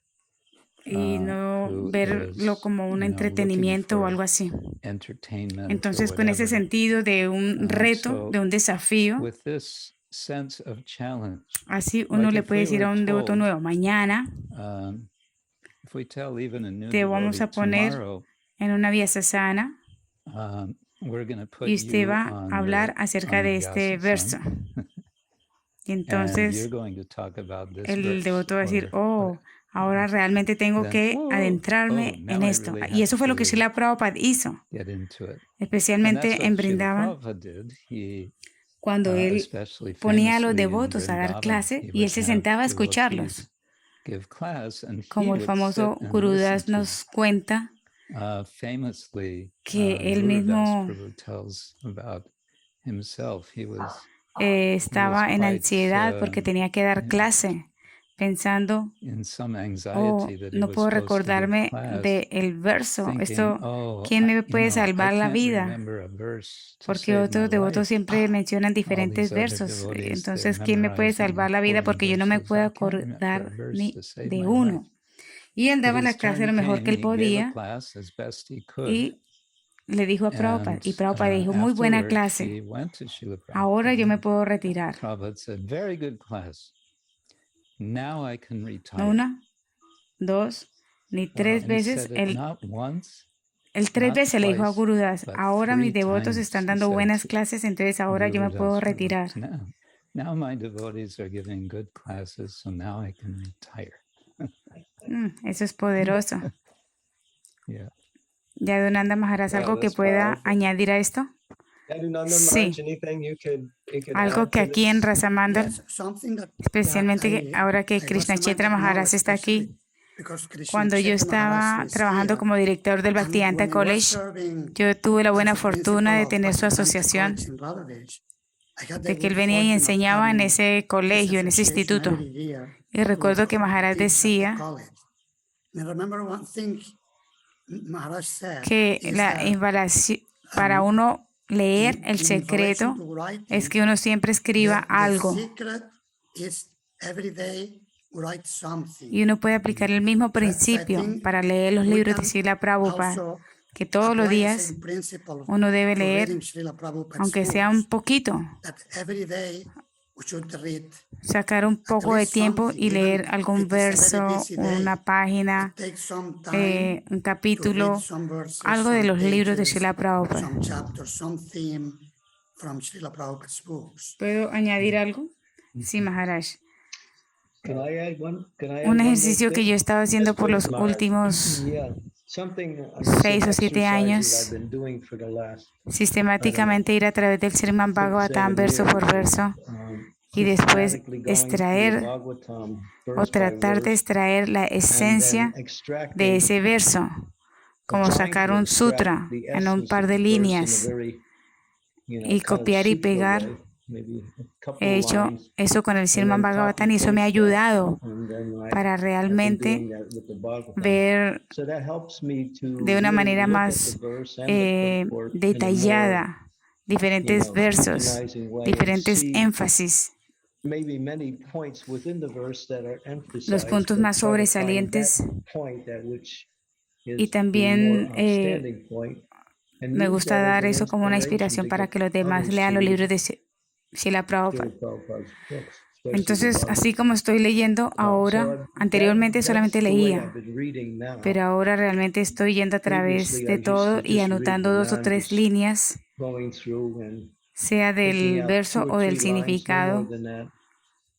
y no Who verlo is, como un looking entretenimiento o for algo así. entertainment or Entonces, con ese whatever. sentido de un reto, So de un desafío, with this sense of challenge, así uno like le if puede we decir a were un devoto told, nuevo, mañana if we tell even a new te vamos devotee a poner tomorrow, en una vía sana we're going to put y usted you va on a hablar the acerca de este verso. Anuvyasa Y and you're entonces going to talk about this el verse, devoto va a decir, or ahora realmente tengo then, que adentrarme en now I esto. really Y eso have fue lo que to Srila Prabhupada hizo, get into it. And that's especialmente what en Srila Brindavan, Prabhupada did. He cuando él especially ponía a los famously in devotos a dar Vrindavan, clase he y él would se have sentaba a devotees escucharlos. give class, and he Como el would sit famoso and listen Gurudas to nos cuenta famously, que él Gurudas mismo Prabhu tells about himself. He was estaba en quite ansiedad porque tenía que dar clase, pensando, in some anxiety that he no was puedo supposed to give recordarme class, del verso. thinking, Esto, ¿quién me puede I salvar la can't vida? remember a verse to Porque save my otros devotos life. siempre mencionan All diferentes these other versos. devotees, they're Entonces, ¿quién me puede memorizing salvar la vida? 40 Porque yo no me verses. puedo I can't remember a acordar verse ni to save de my life. uno. Y él But daba la his clase turn lo mejor que came, él he gave a podía class as best he could. y le dijo a Prabhupada. And Y Prabhupada dijo, muy buena afterwards, clase. he went to Srila Ahora yo Prabhupada. me puedo retirar. Prabhupada said, very good class. Now I can No retire. una, dos, ni tres And he veces. said it not once, Él tres not veces le dijo a twice, Gurudas, but ahora 3 mis devotos times. están He dando said buenas to clases, entonces ahora yo me puedo Gurudas Prabhu, retirar. now my devotees are giving good classes, so now I can retire. Eso es poderoso. Yeah. Yadunanda Maharaj, Wow, ¿algo que that's pueda powerful. añadir a esto? Yadunanda Sí. Maharaj, anything you could Algo add que to aquí en this? Rasamandal, Yes, something that especialmente ahora que Krishna Chaitra Maharaj está aquí, cuando yo estaba trabajando como director del Bhaktivedanta College, yo tuve la buena fortuna de tener su asociación, de que él venía y enseñaba en ese colegio, en ese instituto. Y recuerdo que Maharaj decía que la invalación, para uno leer el secreto es que uno siempre escriba algo. Y uno puede aplicar el mismo principio para leer los libros de Srila Prabhupada, que todos los días uno debe leer, aunque sea un poquito, sacar un poco de tiempo y leer algún verso, una página, un capítulo, algo de los libros de Srila Prabhupada. ¿Puedo añadir algo? Sí, Maharaj. Un ejercicio que yo he estado haciendo por los últimos 6 o 7 años, sistemáticamente ir a través del Srimad Bhagavatam verso por verso y después extraer o tratar de extraer la esencia de ese verso, como sacar un sutra en un par de líneas y copiar y pegar. He hecho eso con el Srimad Bhagavatam y eso me ha ayudado para realmente ver de una manera más detallada diferentes versos, diferentes énfasis, los puntos más sobresalientes, y también me gusta dar eso como una inspiración para que los demás lean los libros de Srila Prabhupada. Entonces, así como estoy leyendo ahora, anteriormente solamente leía, pero ahora realmente estoy yendo a través de todo y anotando 2 o 3 líneas, sea del verso o del significado,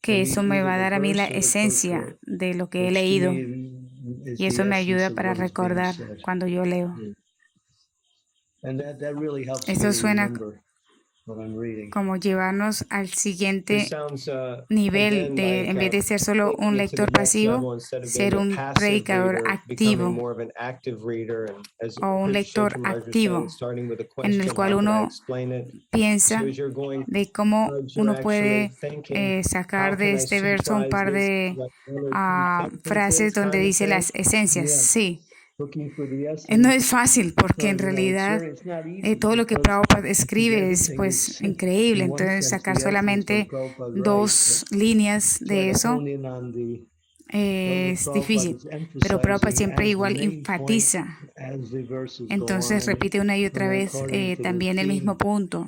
que eso me va a dar a mí la esencia de lo que he leído, y eso me ayuda para recordar cuando yo leo. Eso suena como llevarnos al siguiente nivel de, en vez de ser solo un lector pasivo, ser un predicador activo o un lector activo, en el cual uno piensa de cómo uno puede sacar de este verso un par de frases donde dice las esencias. Sí. No es fácil porque en realidad todo lo que Prabhupada escribe es pues increíble, entonces sacar solamente 2 líneas de eso es difícil, pero Prabhupada siempre igual enfatiza, entonces repite una y otra vez también el mismo punto.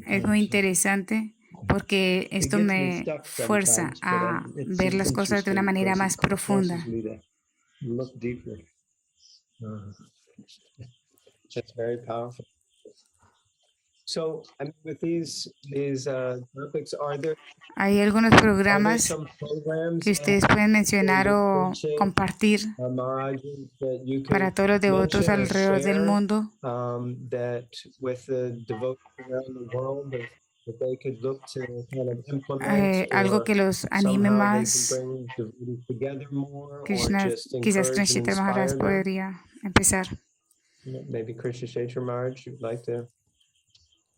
Es muy interesante porque esto me fuerza a ver las cosas de una manera más profunda. That's very powerful. So, I mean, with these topics, Hay algunos are there programas some programs que ustedes pueden mencionar o coaching, compartir Maharaji, that you para could todos los devotos mention or alrededor del share, mundo, that with the devotees around the world, that they could look to kind of implement, algo or que los anime somehow they can más? bring devotees together more, or Krishna, just quizás encourage and Krishna Maharaj inspire them? podría empezar. Maybe Krishna Kshetra Maharaj, you'd like to?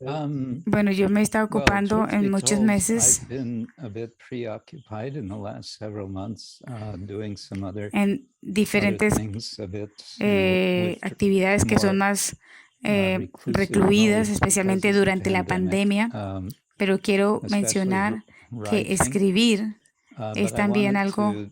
Bueno, yo me he estado Well, ocupando truth be en muchos told, meses I've been a bit preoccupied in the last several months doing some other en diferentes things a bit with actividades que son more más reclusive recluidas, modes especialmente because of the durante la pandemic, pandemia, pero quiero especially mencionar que writing. escribir es But I también wanted algo to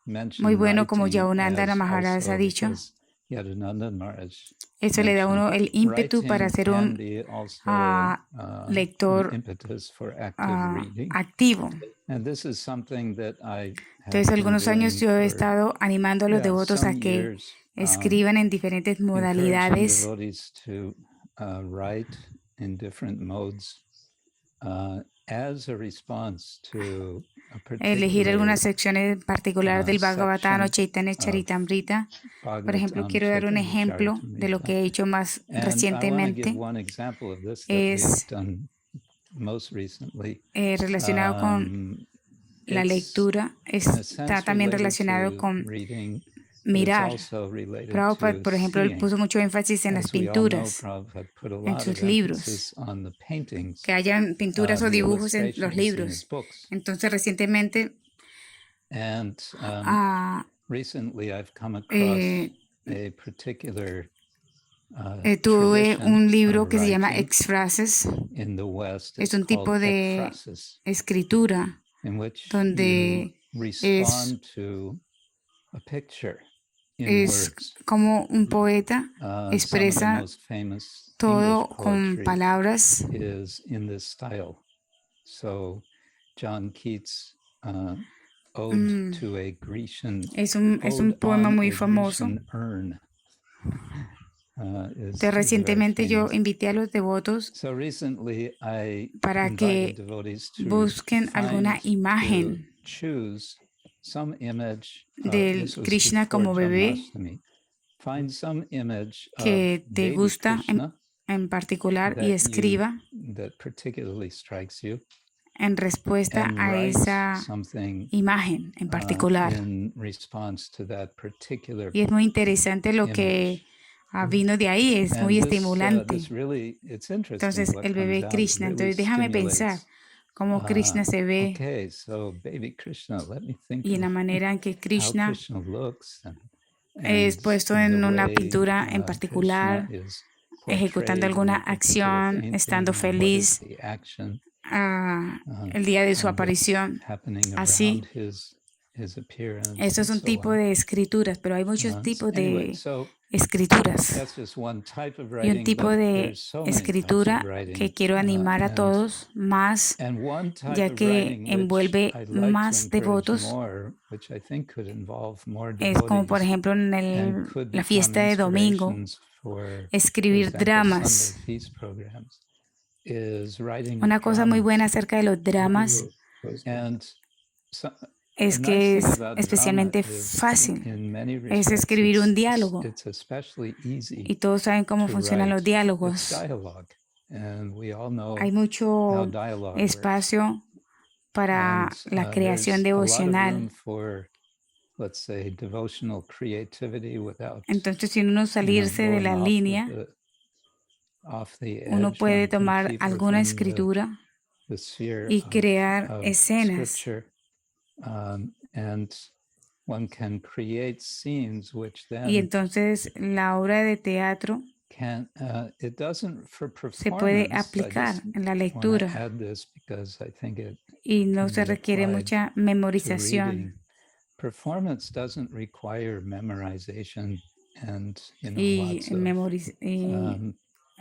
mention muy bueno, como writing Yaunandana as Maharaj ha also dicho. as Yadunanda Maharaj Eso le da a uno mentioned. el ímpetu para Writing ser can un be also an lector impetus for active reading. activo. And this is something that I have Entonces, been algunos años doing yo he for, estado animando a los devotos some a que years, escriban en diferentes encouraging modalidades, devotees to write in different modes as a response to a elegir particular algunas secciones en particular del Bhagavatam o section Chaitanya of Charitamrita. Por ejemplo, Bhagavatam quiero dar un Chaitanya ejemplo de lo que he hecho más And I want to give recientemente. one example of this that we've Es done most recently. relacionado con la It's lectura, in a sense está también related relacionado to con reading, but it's mirar. also related Prabhupada, to por ejemplo, él seeing. puso mucho énfasis en las As we all know, pinturas, Prabhupada put a en lot sus of libros, emphasis on the paintings, que hayan pinturas o the dibujos en los illustrations in his libros. books. Entonces, recientemente And recently I've come across a particular tuve tradition un libro of que se llama writing Exphrases. in the West. Es It's un tipo called de ekphrasis, escritura in which donde you respond to a picture in es words. como un poeta Some of the expresa most famous todo English con poetry palabras. is in this style. So John Keats' Ode to a Grecian Es un Ode poema on muy a famoso. Grecian Urn. Entonces, recientemente yo invité a los devotos So recently I para invited que devotees to busquen alguna find, to imagen choose some image. del This was Krishna before como bebé Janmashtami. Find some image que of te baby gusta Krishna en particular y that escriba that particularly strikes you, en respuesta and a write esa something imagen en particular. in response to that particular Y es muy interesante lo que vino de ahí, es muy estimulante. Entonces, el bebé Krishna, entonces déjame pensar cómo Krishna se ve Okay, so baby Krishna, let me think y en la of manera en que how Krishna Krishna looks es puesto and en the una way, pintura en Krishna particular, is ejecutando portrayed alguna in a particular acción, painting, estando and what is feliz the action, el día de su that's aparición. happening Así, around his appearance eso es and un so tipo on. de escrituras, pero hay muchos tipos Anyway, de so escrituras. that's just one type of Y un writing, tipo but de there's so many types of escritura writing, que quiero animar a todos más, and one type ya of que writing which envuelve I'd like to más encourage devotos, more, which I think could involve more es como por devotees ejemplo en and could la become fiesta de domingo, inspirations for escribir example, dramas. Sunday feast programs, is writing Una cosa muy dramas. buena acerca de los dramas And es the que nice thing es about especialmente drama is, fácil, in many es respects, escribir un diálogo. it's especially easy Y todos saben cómo to funcionan los write. It's diálogos. dialogue, and we all know Hay how mucho dialogue works. espacio para And la creación there's a lot of room devocional. for, let's say, devotional creativity without Entonces, sin uno salirse de going la línea, off the uno edge, puede one can tomar keep alguna within escritura the sphere y crear of escenas. scripture, and one can create scenes which Y then entonces la obra de teatro can it doesn't for se puede performance. I aplicar just en la want to lectura add this because I think it y no can se be requiere applied mucha to memorización. reading. Performance doesn't require memorization and Y, lots of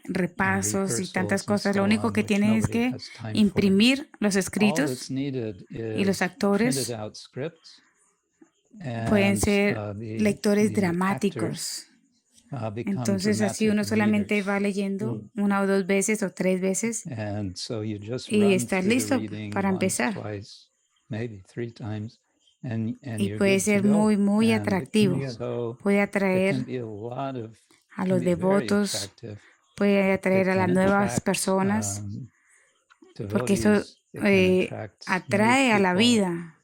repasos y tantas rehearsals and cosas. Lo so único on, que which tiene es nobody que has time for. imprimir los All escritos that's needed y los is actores printed out scripts, pueden and ser lectores the actors dramáticos become Entonces así uno dramatic solamente readers. va leyendo una o dos veces o tres veces And so you just y run estás through the listo reading para once, empezar. twice, maybe 3 times, and Y you're puede good to ser go. muy, muy And atractivo. so Puede it can atraer be a lot of, a can los be very devotos, attractive. puede atraer It a las can nuevas attract personas, porque eso devotees. It can attract new atrae a la people vida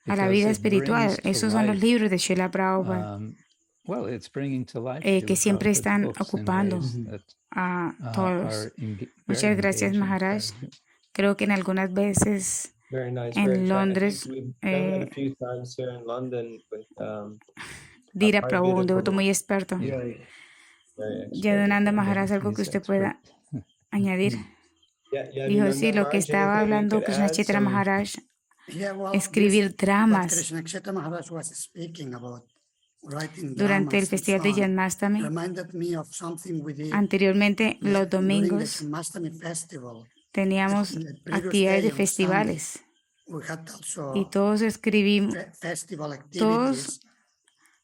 because it espiritual. brings to Esos son los life. libros de Srila Prabhupada, Well, it's bringing to life que Srila siempre Prabhupada's están books in ocupando ways that a todos. are very Muchas gracias, engaging. Maharaj. Creo que en algunas veces Very nice, very en exciting. I think Londres, we've done that a few times here in London with Dira Ayurveda Prabhu, un devoto Prabhu. muy experto. Yeah, Very expert. Yadunanda Maharaj, algo que He's usted pueda expert. añadir. Yeah, Dijo, sí, Yadunanda lo que Maharaj, estaba anything you hablando could Krishna add? Chaitra Some Maharaj, Yeah, well, escribir what dramas Krishna Chaitanya Maharaj was speaking about writing durante el dramas and so festival de on Janmastami. reminded me of something we did Anteriormente, los during the domingos, Janmastami festival. teníamos The previous actividades day de on Sunday, festivales we had y also todos escribimos, festival todos, activities,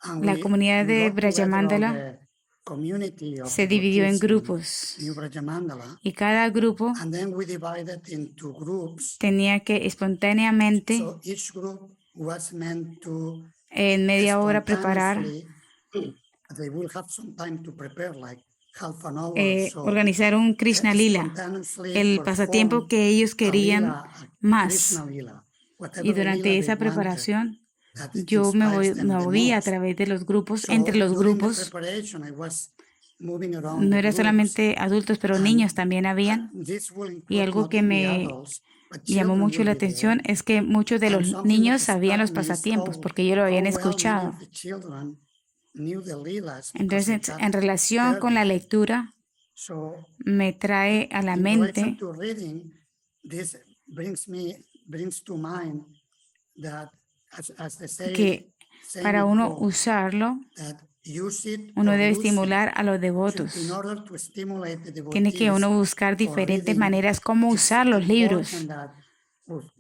and la comunidad we de got together all Brajamandala the community of se dividió en devotees in grupos New Brajamandala, y cada grupo and then we divided into groups. tenía que espontáneamente, So each group was meant to en media hora, preparar, spontaneously, they will have some time to prepare, like half an hour or so, organizar un Krishna Lila, spontaneously el pasatiempo perform que ellos a querían lila, a más. Krishna lila, whatever Y durante lila esa they wanted, preparación, that yo me inspires them the movía a most. través de los grupos, So entre los during the grupos. preparation, I was moving around No the era groups, solamente adultos, pero and niños también habían. this will Y include algo not que only me adults, but llamó children mucho will la be there. atención es que muchos de And los something niños that sabían los struck me is pasatiempos how porque ellos lo habían well many escuchado. of the children knew the lilas because Entonces, they got en relación con la early. lectura, So me trae a la in relation mente to reading, this brings to mind that as they say, que para uno usarlo, that use it uno or debe lose it. estimular a los In devotos. order to stimulate the Tiene que devotees uno buscar for diferentes reading, maneras cómo it's usar los libros, important that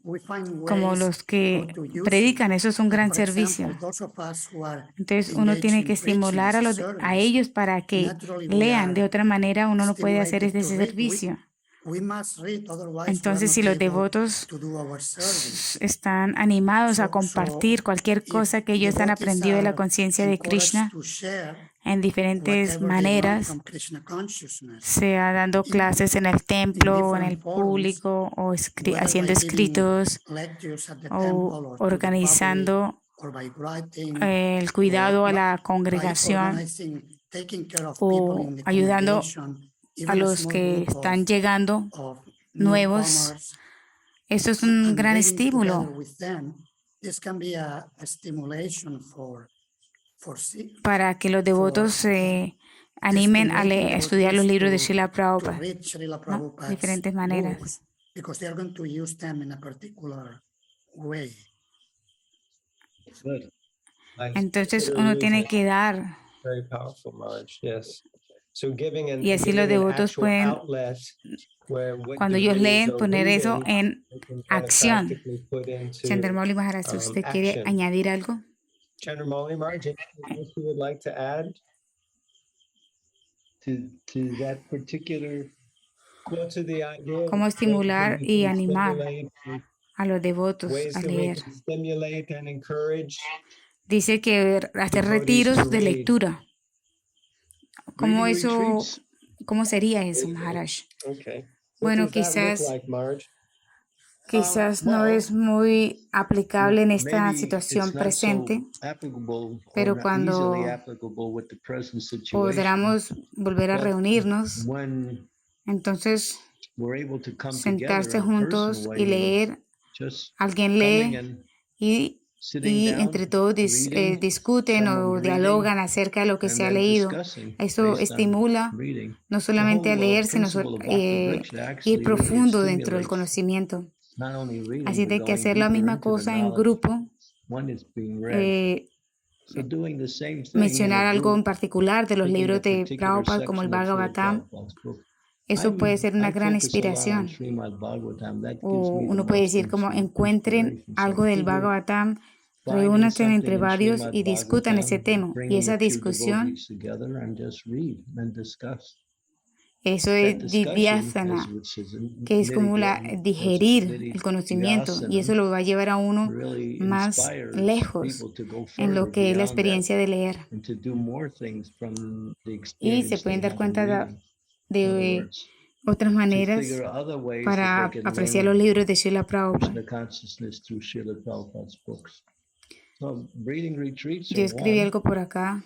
we find como ways los how que to use it. predican. Eso es un Like, gran for example, servicio. those of us who are Entonces uno engaged tiene que in preaching estimular as a, a a service, ellos para que naturally we lean. De are otra manera uno no puede hacer stimulated ese to read. servicio. We must read, otherwise we are Entonces, not si los able devotos to do our service. están animados a So compartir cualquier cosa que ellos han devotees aprendido de la are conciencia de encouraged Krishna to share en diferentes whatever they learn maneras, from Krishna consciousness, sea dando clases en el templo o en el público o whether haciendo by giving escritos lectures at the o temple or to the public, organizando or by writing, el cuidado or a la by congregación taking care of people o in the ayudando congregation, a even a los small que group están llegando of nuevos. newcomers, Eso es un and gran reading together estímulo with them. This can be a stimulation para que los devotos se animen a estudiar los libros de Srila Prabhupada, read Srila ¿no? Prabhupada's Diferentes maneras. books, because they are going to use them in a particular way. good. Nice. Entonces Consider uno using tiene it. que dar, Very powerful, Maharaj. Yes. So giving y así los devotos pueden, cuando ellos leen, poner eso en acción. Chandramauli Maharaj, si ¿usted quiere añadir algo? Chandramauli Maharaj, anything else you would like to add? To that particular Well, to the idea Cómo of estimular ways that we y can animar stimulate, a los devotos ways a that we leer. can stimulate and encourage. Dice que hacer retiros de lectura. ¿Cómo reading eso, retreats. cómo sería eso, Maharaj? Okay. Bueno, What does that look quizás, like, Marge? quizás no es muy aplicable en esta Maybe situación it's not presente, so applicable pero or not cuando easily applicable with the present situation. podamos volver a But reunirnos, when entonces we're able to come sentarse together in a juntos personal y way, leer, just alguien coming lee and y sitting down, entre todos reading, discuten o someone dialogan reading, acerca de lo que and se ha then leído. discussing Eso based on estimula reading. no The solamente a whole leer, sino principle of Bhakti Vriksha ir actually really profundo dentro del stimulates conocimiento. not only reading, Así but de que going hacer la deeper misma into the cosa en knowledge grupo, when it's being read. So doing the same thing in mencionar a algo en group, particular de los picking a libros de particular Prabhupada como el section of Srila Bhagavatam, Prabhupada's book. eso puede ser una I gran focus a lot on inspiración. Srimad Bhagavatam. That gives O me the uno puede most decir como encuentren inspiration. algo So del figure Bhagavatam reúnanse entre varios y discutan ese tema. Y esa discusión, eso es vipassana, que es como digerir el conocimiento, y eso lo va a llevar a uno más lejos en lo que es la experiencia de leer. Y se pueden dar cuenta de otras maneras para apreciar los libros de Srila Prabhupada. Yo escribí algo por acá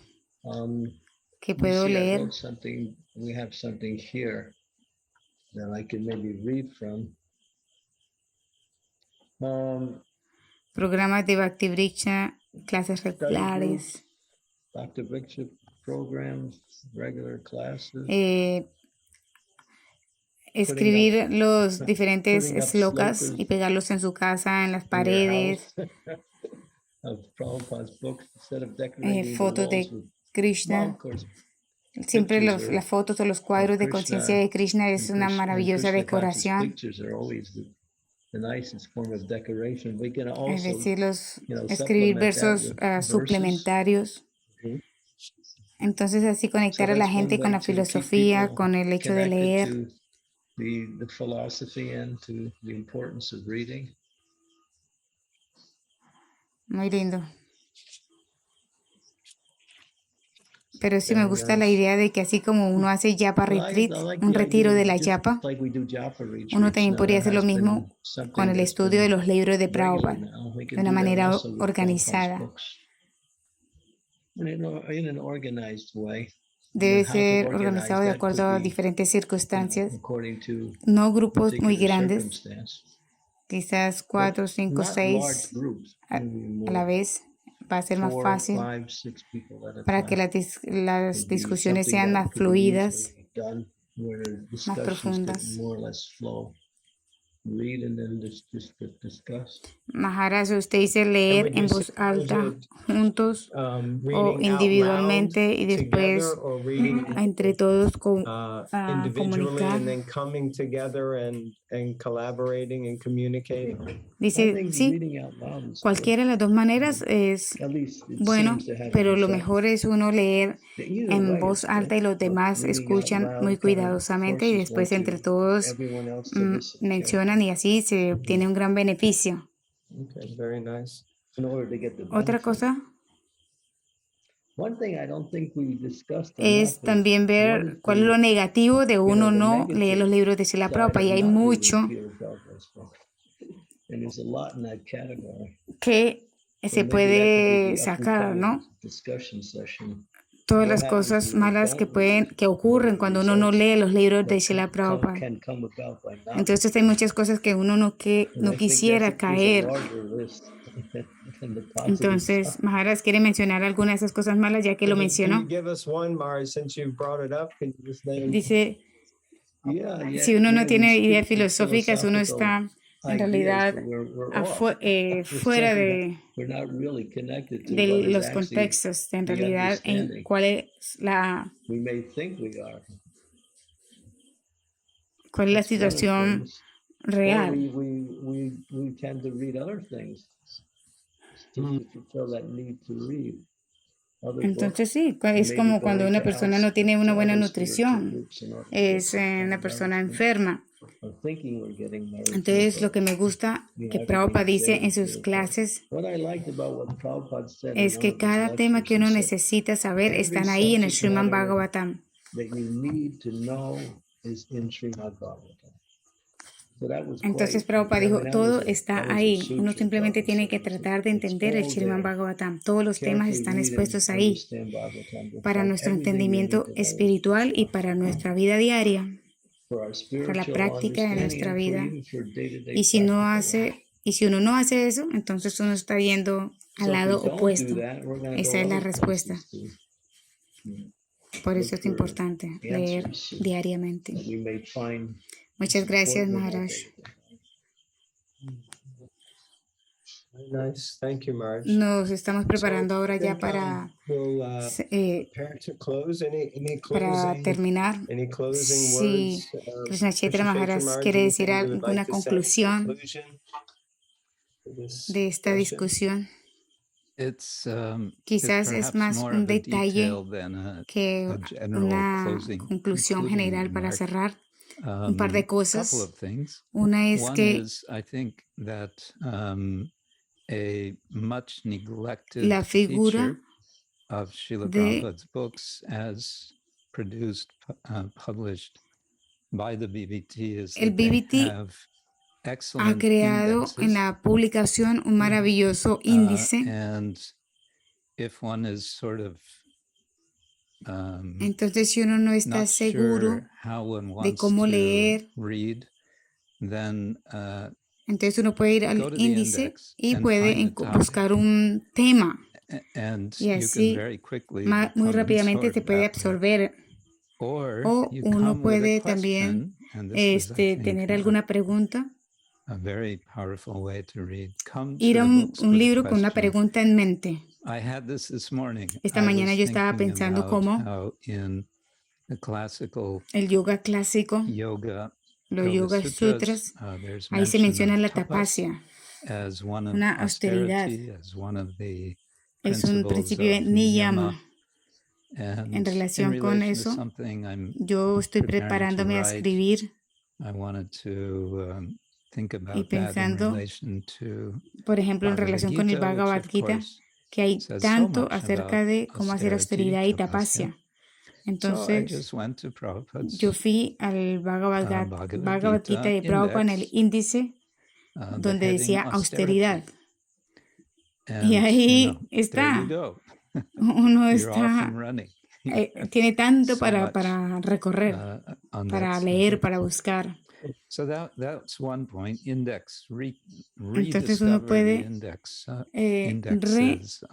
que puedo leer. We have something here that I can maybe read from. Programas de Bhakti Vriksha, clases regulares. Bhakti Vriksha programs, regular classes. Escribir los diferentes slokas y pegarlos en su casa, en las paredes. Fotos de Krishna. Siempre las fotos o los cuadros de conciencia de Krishna es una maravillosa decoración. Es decir, escribir versos suplementarios. Entonces así conectar a la gente con la filosofía, con el hecho de leer. Muy lindo. Pero sí me gusta la idea de que así como uno hace Japa Retreat, un retiro de la Japa, uno también podría hacer lo mismo con el estudio de los libros de Prabhupada, de una manera organizada. Debe ser organizado de acuerdo a diferentes circunstancias, no grupos muy grandes, quizás 4, 5, 6 a la vez. Va a ser más fácil para que las discusiones sean más fluidas, más profundas. Maharaj, usted dice leer en voz alta, juntos o individualmente, y después entre todos comunicar. Dice, sí, cualquiera de las dos maneras es bueno, pero lo mejor es uno leer en voz alta y los demás escuchan muy cuidadosamente, y después entre todos mencionan, y así se obtiene un gran beneficio. Otra cosa es también ver cuál es lo negativo de uno no leer los libros de Srila Prabhupada, y hay mucho que se puede sacar, ¿no? Todas las cosas malas que ocurren cuando uno no lee los libros de Srila Prabhupada. Entonces hay muchas cosas que uno no quisiera caer. Entonces, Maharaj quiere mencionar algunas de esas cosas malas, ya que lo mencionó. Dice, si uno no tiene ideas filosóficas, uno está en realidad fuera de los contextos, en realidad, en cuál es la situación real. Entonces sí, es como cuando una persona no tiene una buena nutrición, es una persona enferma. Entonces lo que me gusta que Prabhupada dice en sus clases es que cada tema que uno necesita saber están ahí en el Srimad Bhagavatam. Entonces Prabhupada dijo, todo está ahí, uno simplemente tiene que tratar de entender el Srimad Bhagavatam. Todos los temas están expuestos ahí para nuestro entendimiento espiritual y para nuestra vida diaria, para la práctica de nuestra vida. Y si uno no hace eso, entonces uno está yendo al lado opuesto. Esa es la respuesta. Por eso es importante leer diariamente. Muchas gracias, Maharaj. Nos estamos preparando ahora ya para terminar. Si Krishna Chaitra Maharaj quiere decir alguna conclusión de esta discusión. Quizás es más un detalle que una conclusión general para cerrar. Un par de cosas. Una es que la figura de el BBT ha creado en la publicación un maravilloso índice. Entonces, si uno no está seguro de cómo leer, entonces uno puede ir al índice y puede buscar un tema. Y así muy rápidamente se puede absorber. O uno puede también tener alguna pregunta. Ir a un libro con una pregunta en mente. Esta mañana yo estaba pensando cómo el yoga clásico, los Yoga Sutras, ahí se menciona la tapasya, una austeridad. Es un principio de niyama. En relación con eso, yo estoy preparándome a escribir y pensando, por ejemplo, en relación con el Bhagavad Gita, que hay tanto acerca de cómo hacer austeridad y tapasya. Entonces, yo fui al Bhagavad Gita de Prabhupada en el índice donde decía austeridad. Y ahí está. Uno está, tiene tanto para recorrer, para leer, para buscar. Entonces uno puede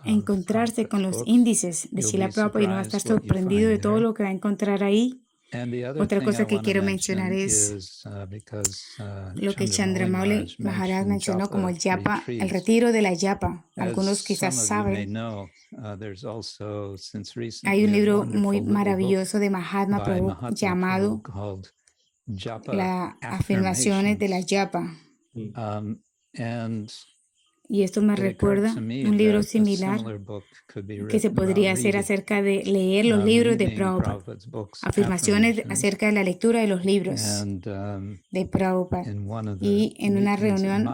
reencontrarse con los índices de Srila Prabhupada y uno va a estar sorprendido de todo lo que va a encontrar ahí. Otra cosa que quiero mencionar es lo que Chandramauli Maharaj mencionó como el yapa, el retiro de la yapa. Algunos quizás saben. Hay un libro muy maravilloso de Mahatma Prabhu llamado Las afirmaciones de la yapa. Y esto me recuerda un libro similar que se podría hacer acerca de leer los libros de Prabhupada. Afirmaciones acerca de la lectura de los libros de Prabhupada. Y en una reunión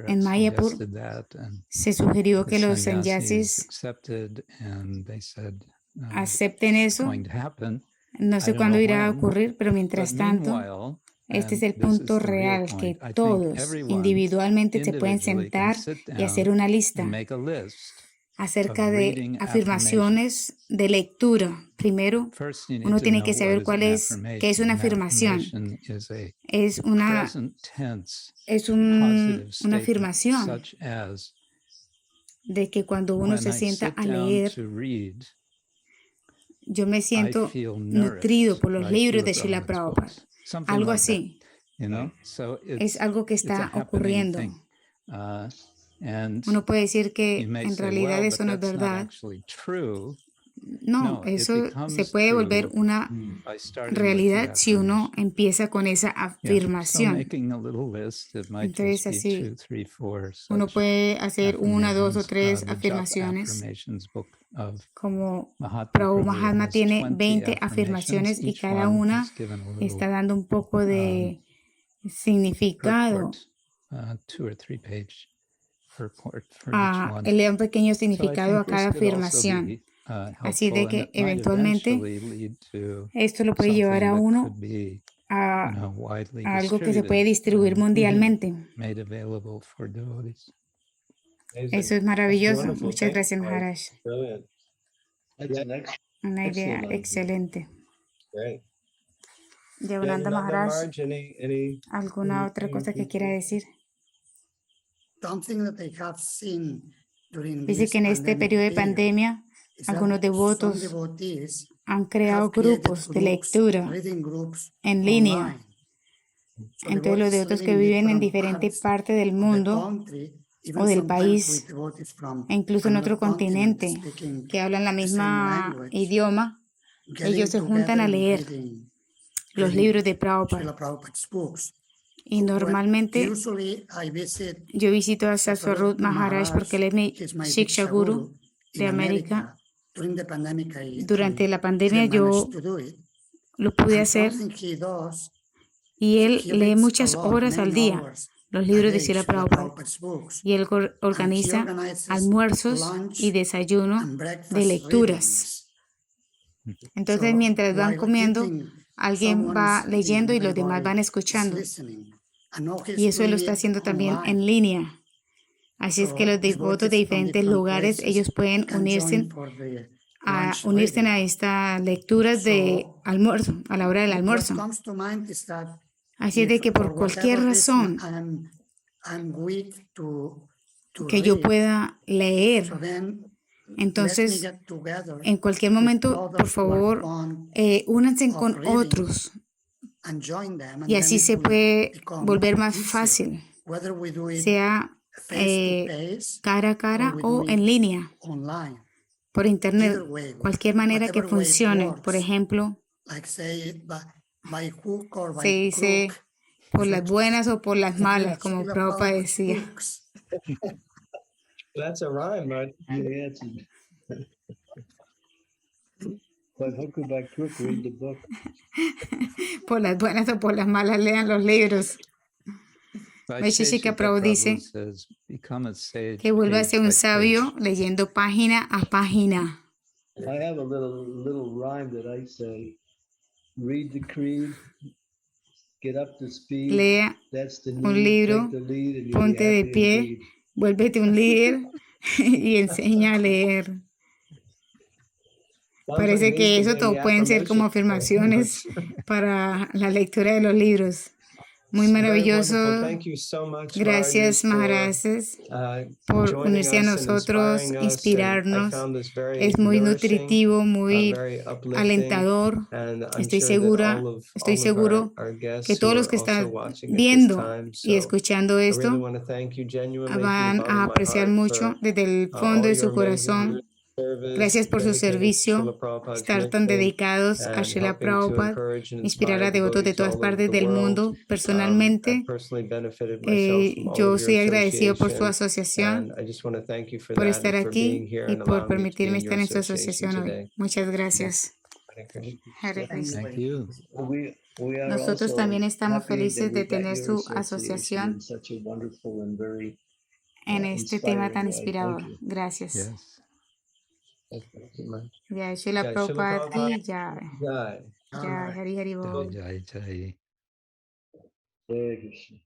en Mayapur se sugirió que los sannyasis acepten eso. No sé cuándo irá a ocurrir, pero mientras tanto, este es el punto real, que todos individualmente se pueden sentar y hacer una lista acerca de afirmaciones de lectura. Primero, uno tiene que saber qué es una afirmación. Es una afirmación de que cuando uno se sienta a leer, yo me siento nutrido por los libros de Srila Prabhupada. Algo así. Es algo que está ocurriendo. Uno puede decir que en realidad eso no es verdad. No, eso se puede volver una realidad si uno empieza con esa afirmación. Entonces así, uno puede hacer 1, 2 o 3 afirmaciones. Como Prabhu Mahatma tiene 20 afirmaciones y cada una está dando un poco de significado. Le da un pequeño significado a cada afirmación. Así de que eventualmente esto lo puede llevar a uno a algo que se puede distribuir mundialmente. Eso es maravilloso. Muchas gracias, Maharaj. Una idea excelente. Devananda Maharaj, ¿alguna otra cosa que quiera decir? Dice que en este periodo de pandemia, algunos devotos han creado grupos de lectura en línea. Entonces los devotos que viven en diferentes partes del mundo o del país, e incluso en otro continente, que hablan la misma idioma, ellos se juntan a leer los libros de Prabhupada. Y normalmente usually I visit yo visito a Swarup Maharaj porque él es mi he's my Shiksha Diksha Guru in de América. During the pandemic, Durante la pandemia yo to do it. lo pude And hacer one thing he does, y él he lee reads muchas a lot, horas al many día hours los a libros de day, Srila Srila Prabhupada Prabhupada's books. y él And he organiza organizes almuerzos lunch y desayuno and de breakfast lecturas. readings. Entonces, So mientras van while comiendo, eating, alguien someone va is leyendo y eating, los demás van everybody is escuchando. listening. And now Y he's eso él lo doing está it haciendo también online. en línea. Así es que los So devotos de devotees from diferentes different lugares, places ellos pueden can unirse join for the a lunch reading. estas lecturas de So almuerzo, a la hora del what almuerzo. comes to mind is that Así es de if que por for cualquier whatever reason razón I'm weak to que yo read, pueda so leer, then let's me entonces get together en cualquier with momento, por others who are favor, fond únanse of con reading otros and join them, and y then así it se will puede become volver más easier, fácil, whether we do it sea face to face cara a or cara we o do en it línea, online. por internet, Either way, cualquier manera que whatever way it funcione. Por works, ejemplo, like say by hook or se by dice crook, por if las it's buenas o por las if we malas, have como Srila Prabhupada Prabhupada's decía. books, That's a rhyme, right? Yeah, it's by hook or by crook, read the book. Por las buenas o por las malas, lean los libros. Vaisheshika Prabhu dice says, become a sage que vuelva a page ser un by sabio page. leyendo página a página. I have a little rhyme that I say. Read the creed, get up to speed. Lea That's the un need. libro, Take the lead and you'll be ponte de happy pie, indeed. vuélvete un líder y enseña a leer. Sounds Parece like que needs to eso be in the todo pueden ser como affirmations. afirmaciones para la lectura de los libros. Muy Very maravilloso. wonderful. Thank you so much, Gracias, Maharajas, Maharajas, por joining unirse a us and nosotros, inspiring us. And I inspirarnos. found this very Es muy nourishing, nutritivo, muy very uplifting, alentador. and I'm Estoy sure that segura, all of estoy seguro our guests que who todos los are que also están watching at this viendo time. y So escuchando I really esto want to thank you genuinely from the van bottom a of my apreciar heart mucho for desde el fondo all de your su amazing corazón. service, Gracias por su dedicated to servicio, Srila Prabhupada's estar tan mission, dedicados a and Srila helping to Prabhupada, encourage and inspirar inspire a devotos de devotees todas all over partes the del world. mundo. I've Personalmente, personally benefited myself from all yo of your soy agradecido por su association, asociación, and I just want to thank you for por that estar and for being aquí here y and por allowing me to be permitirme in your estar en su association asociación hoy. today. Muchas gracias. Hare Krishna. Hare Krishna. Thank you. We are Nosotros also también estamos happy that felices de we got tener your su association asociación in such a wonderful and very en este tema tan inspiring way. Thank inspirador. you. Gracias. Yes. Thank you very much. Jai Srila Jai Srila Prabhupada Prabhupada. ki jai. Jai. Jai Hari Hari Jai Bol. Jai Jai. Hare Krishna.